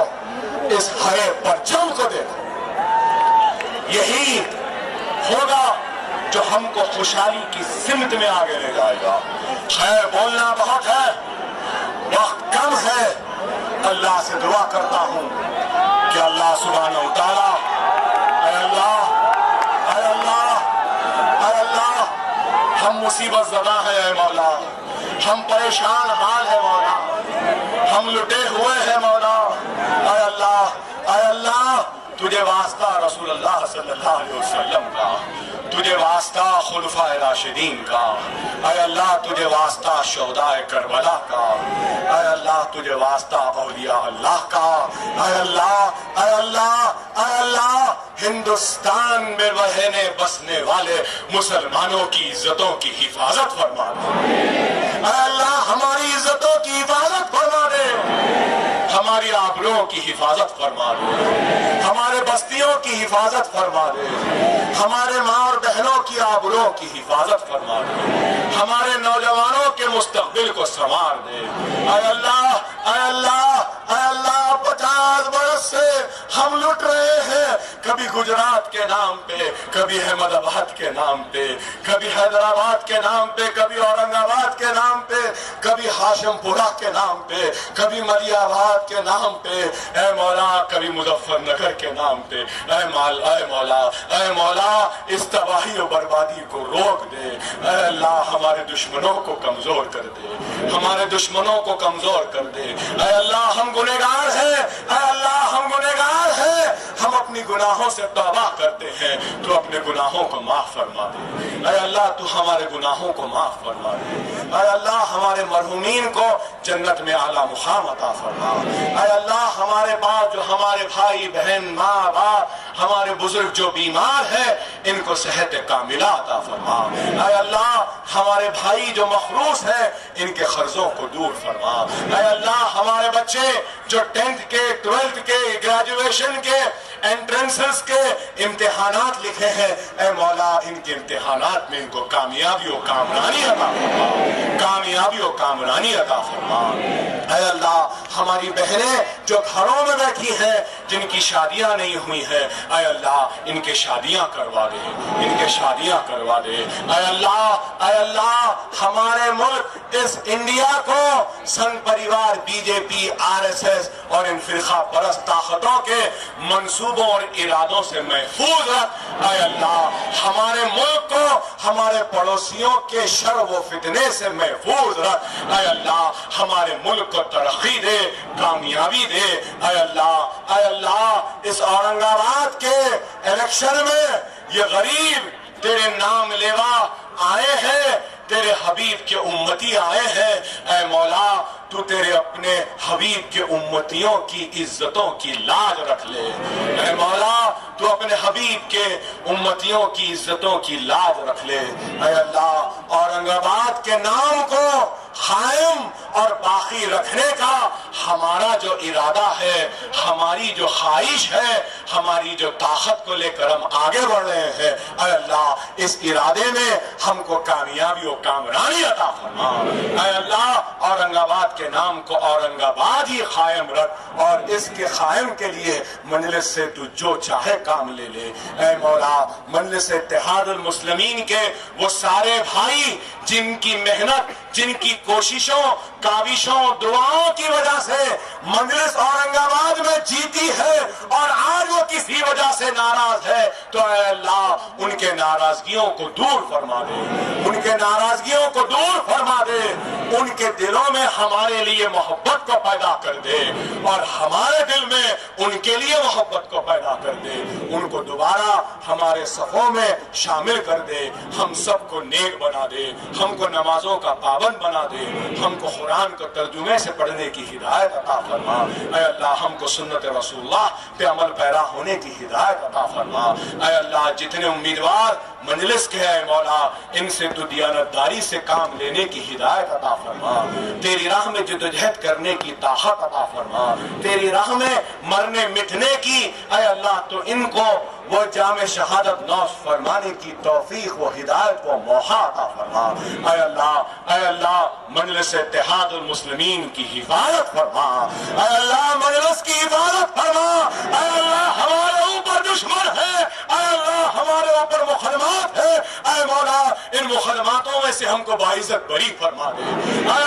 इस हरे परचम को देखो। यही होगा जो हमको खुशहाली की सिमत में आगे ले जाएगा। खैर, बोलना बहुत है, वक्त कम है। अल्लाह से दुआ करता हूं कि अल्लाह सुब्हानहू तआला, ऐ अल्लाह, ऐ अल्लाह, ऐ अल्लाह, हम मुसीबत ज़दा है ऐ मौला, हम परेशान हाल है मौला, हम लुटे हुए हैं मौला। ऐ अल्लाह, ऐ अल्लाह, तुझे वास्ता रसूलुल्लाह सल्लल्लाहु अलैहि वसल्लम का, तुझे वास्ता खुलफाए राशिदीन का, ऐ अल्लाह तुझे वास्ता शोहदाए करबला का, ऐ अल्लाह तुझे वास्ता औलिया अल्लाह का, ऐ अल्लाह, ऐ अल्लाह, ऐ अल्लाह, हिंदुस्तान में रहने बसने वाले मुसलमानों की इज्जतों की हिफाजत फरमा दे। ऐ अल्लाह हमारी इज्जतों की हिफाजत फरमा दे, हमारी आबरूओं की हिफाजत फरमा दे, हमारे बस्तियों की हिफाजत फरमा दे, हमारे माँ और बहनों की आबरूओं की हिफाजत फरमा दे, हमारे नौजवानों के मुस्तकबिल को संवार दे। ऐ अल्लाह, ऐ अल्लाह, ऐ अल्लाह, 50 बरस से हम लुट रहे हैं, कभी गुजरात के नाम पे, कभी अहमदाबाद के नाम पे, कभी हैदराबाद के नाम पे, कभी औरंगाबाद के नाम पे, कभी हाशिमपुरा के नाम पे, कभी मलियाबाद के नाम पे, ऐ मौला, कभी मुजफ्फरनगर के नाम पे। ऐ मौला, ऐ मौला, इस तबाही और बर्बादी को रोक दे। ऐ अल्लाह हमारे दुश्मनों को कमजोर कर दे, हमारे दुश्मनों को कमजोर कर दे। ऐ अल्लाह हम गुनहगार हैं, ऐ अल्लाह हम गुनहगार हैं, हम अपनी गुनाहों से तौबा करते हैं, तो अपने गुनाहों को माफ फरमा दे। ऐ अल्लाह तू हमारे गुनाहों को माफ फरमा दे। ऐ अल्लाह हमारे मरहूमीन को जन्नत में आला मुकाम अता फरमा। ऐ अल्लाह हमारे पास जो हमारे भाई बहन माँ बाप हमारे बुजुर्ग जो बीमार है, इनको सेहत कामिला अता फरमा। ऐ अल्लाह हमारे भाई जो मखरूस है, इनके खर्जों को दूर फरमा। ऐ अल्लाह हमारे बच्चे जो 10th के 12th के ग्रेजुएशन के एंट्रेंसेस के इम्तिहानात लिखे हैं, ऐ मौला इनके इम्तिहानात में इनको कामयाबी और कामरानी अता फरमा, कामयाबी और कामरानी अता फरमा। ऐ अल्लाह हमारी बहनें जो घरों में बैठी हैं, जिनकी शादियां नहीं हुई हैं, ऐ अल्लाह इनके शादियां करवा दे, इनके शादियां करवा दे। ऐ अल्लाह, ऐ अल्लाह हमारे मुल्क इस इंडिया को संघ परिवार बीजेपी आरएसएस और इन फिरका परस्त ताकतों के मंसूबों और इरादों से महफूज रख। ऐ अल्लाह हमारे मुल्क को हमारे पड़ोसियों के शर व फितने से महफूज रख। ऐ अल्लाह हमारे मुल्क को तरक्की दे, कामयाबी दे। ऐ अल्लाह, ऐ अल्लाह इस औरंगाबाद के इलेक्शन में ये गरीब तेरे नाम लेवा आए हैं, तेरे हबीब के उम्मती आए हैं। ऐ मौला तू तेरे अपने हबीब के उम्मतियों की इज्जतों की लाज रख ले। ऐ मौला तू अपने हबीब के उम्मतियों की इज्जतों की लाज रख ले। ऐ अल्लाह औरंगाबाद के नाम को कायम और बाकी रखने का हमारा जो इरादा है, हमारी जो ख्वाहिश है, हमारी जो ताकत को लेकर हम आगे बढ़ रहे हैं, ऐ अल्लाह इस इरादे में हमको कामयाबी और कामरानी अता फरमा। ऐ अल्लाह औरंगाबाद के नाम को औरंगाबाद ही कायम रख और इसके कायम के लिए मजलिस से तू जो चाहे काम ले ले। ऐ मौला मजलिस इत्तेहादुल मुस्लिमीन के वो सारे भाई जिनकी मेहनत, जिनकी कोशिशों, काविशों, दुआओं की वजह से मजलिस औरंगाबाद में जीती है और आज वो किसी वजह से नाराज है, तो ऐ अल्लाह उनके नाराजगियों को दूर फरमा दे, उनके नाराजगियों को दूर फरमा दे, उनके दिलों में हमारे लिए मोहब्बत को पैदा कर दे और हमारे दिल में उनके लिए मोहब्बत को पैदा कर दे, उनको दोबारा हमारे सफों में शामिल कर दे, हम सबको नेक बना दे, हमको नमाजों का पाबंद बना दे, हमको कुरान को तर्जुमे से पढ़ने की हिदायत हिदायत अता फरमा। ऐ अल्लाह हमको सुन्नत रसूलुल्लाह पे अमल पैरा होने की हिदायत अता फरमा। ऐ अल्लाह जितने उम्मीदवार मजलिस के है मौला, इनसे तो दियानतदारी से काम लेने की हिदायत अता फरमा। तेरी राह में जद्दोजहद करने की ताकत अता फरमा। तेरी राह में मरने मिटने की ऐ अल्लाह तो इनको वो जामे शहादत नौश फरमाने की तौफीक व हिदायत व मौका अता फरमा। ऐ अल्लाह मजलिस इत्तेहादुल मुस्लिमीन की हिफाजत फरमा। ऐ अल्लाह मजलिस की हिफाजत फरमा। ऐ अल्लाह हमारे ऊपर दुश्मन है, ऐ अल्लाह हमारे ऊपर मुकदमात है, ऐ मौला इन मुकदमातों में से हमको बाइज्जत बरी फरमा दे। ऐ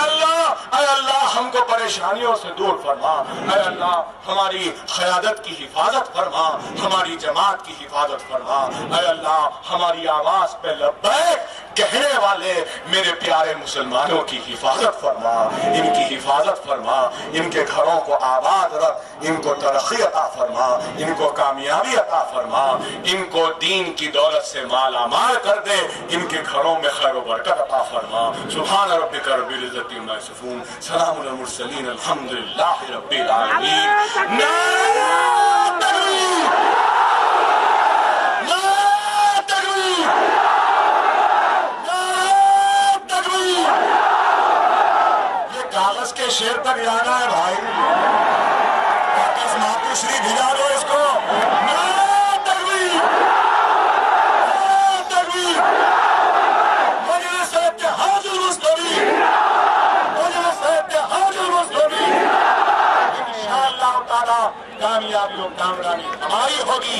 अल्लाह हमको परेशानियों से दूर फरमा। ऐ अल्लाह हमारी क़यादत की हिफाजत फरमा, हमारी जमात की हिफाजत फरमा। ऐ अल्लाह हमारी आवाज पे लब्बैक कहने वाले मेरे प्यारे मुसलमानों की हिफाजत फरमा, इनकी हिफाजत फरमा, इनके घरों को आबाद रख, इनको तरक्की अता फरमा, इनको कामयाबी अता फरमा, इनको दीन की दौलत से माला माल कर दे, इनके घरों में खैर व बरकत अता फरमा। सुभान रब्बिका रब्बिल इज्जति अम्मा यसिफून, सलामुल अलल मुरसलीन, अल्हम्दुलिल्लाहि रब्बिल आलमीन। कागज के शेर तक जाना है भाई, मातुश्री भिजा दो इसको। मजलिस इत्तेहादुल मुस्लिमीन, मजलिस इत्तेहादुल मुस्लिमीन, इंशाअल्लाह ताला कामयाबी और कामरानी हमारी होगी।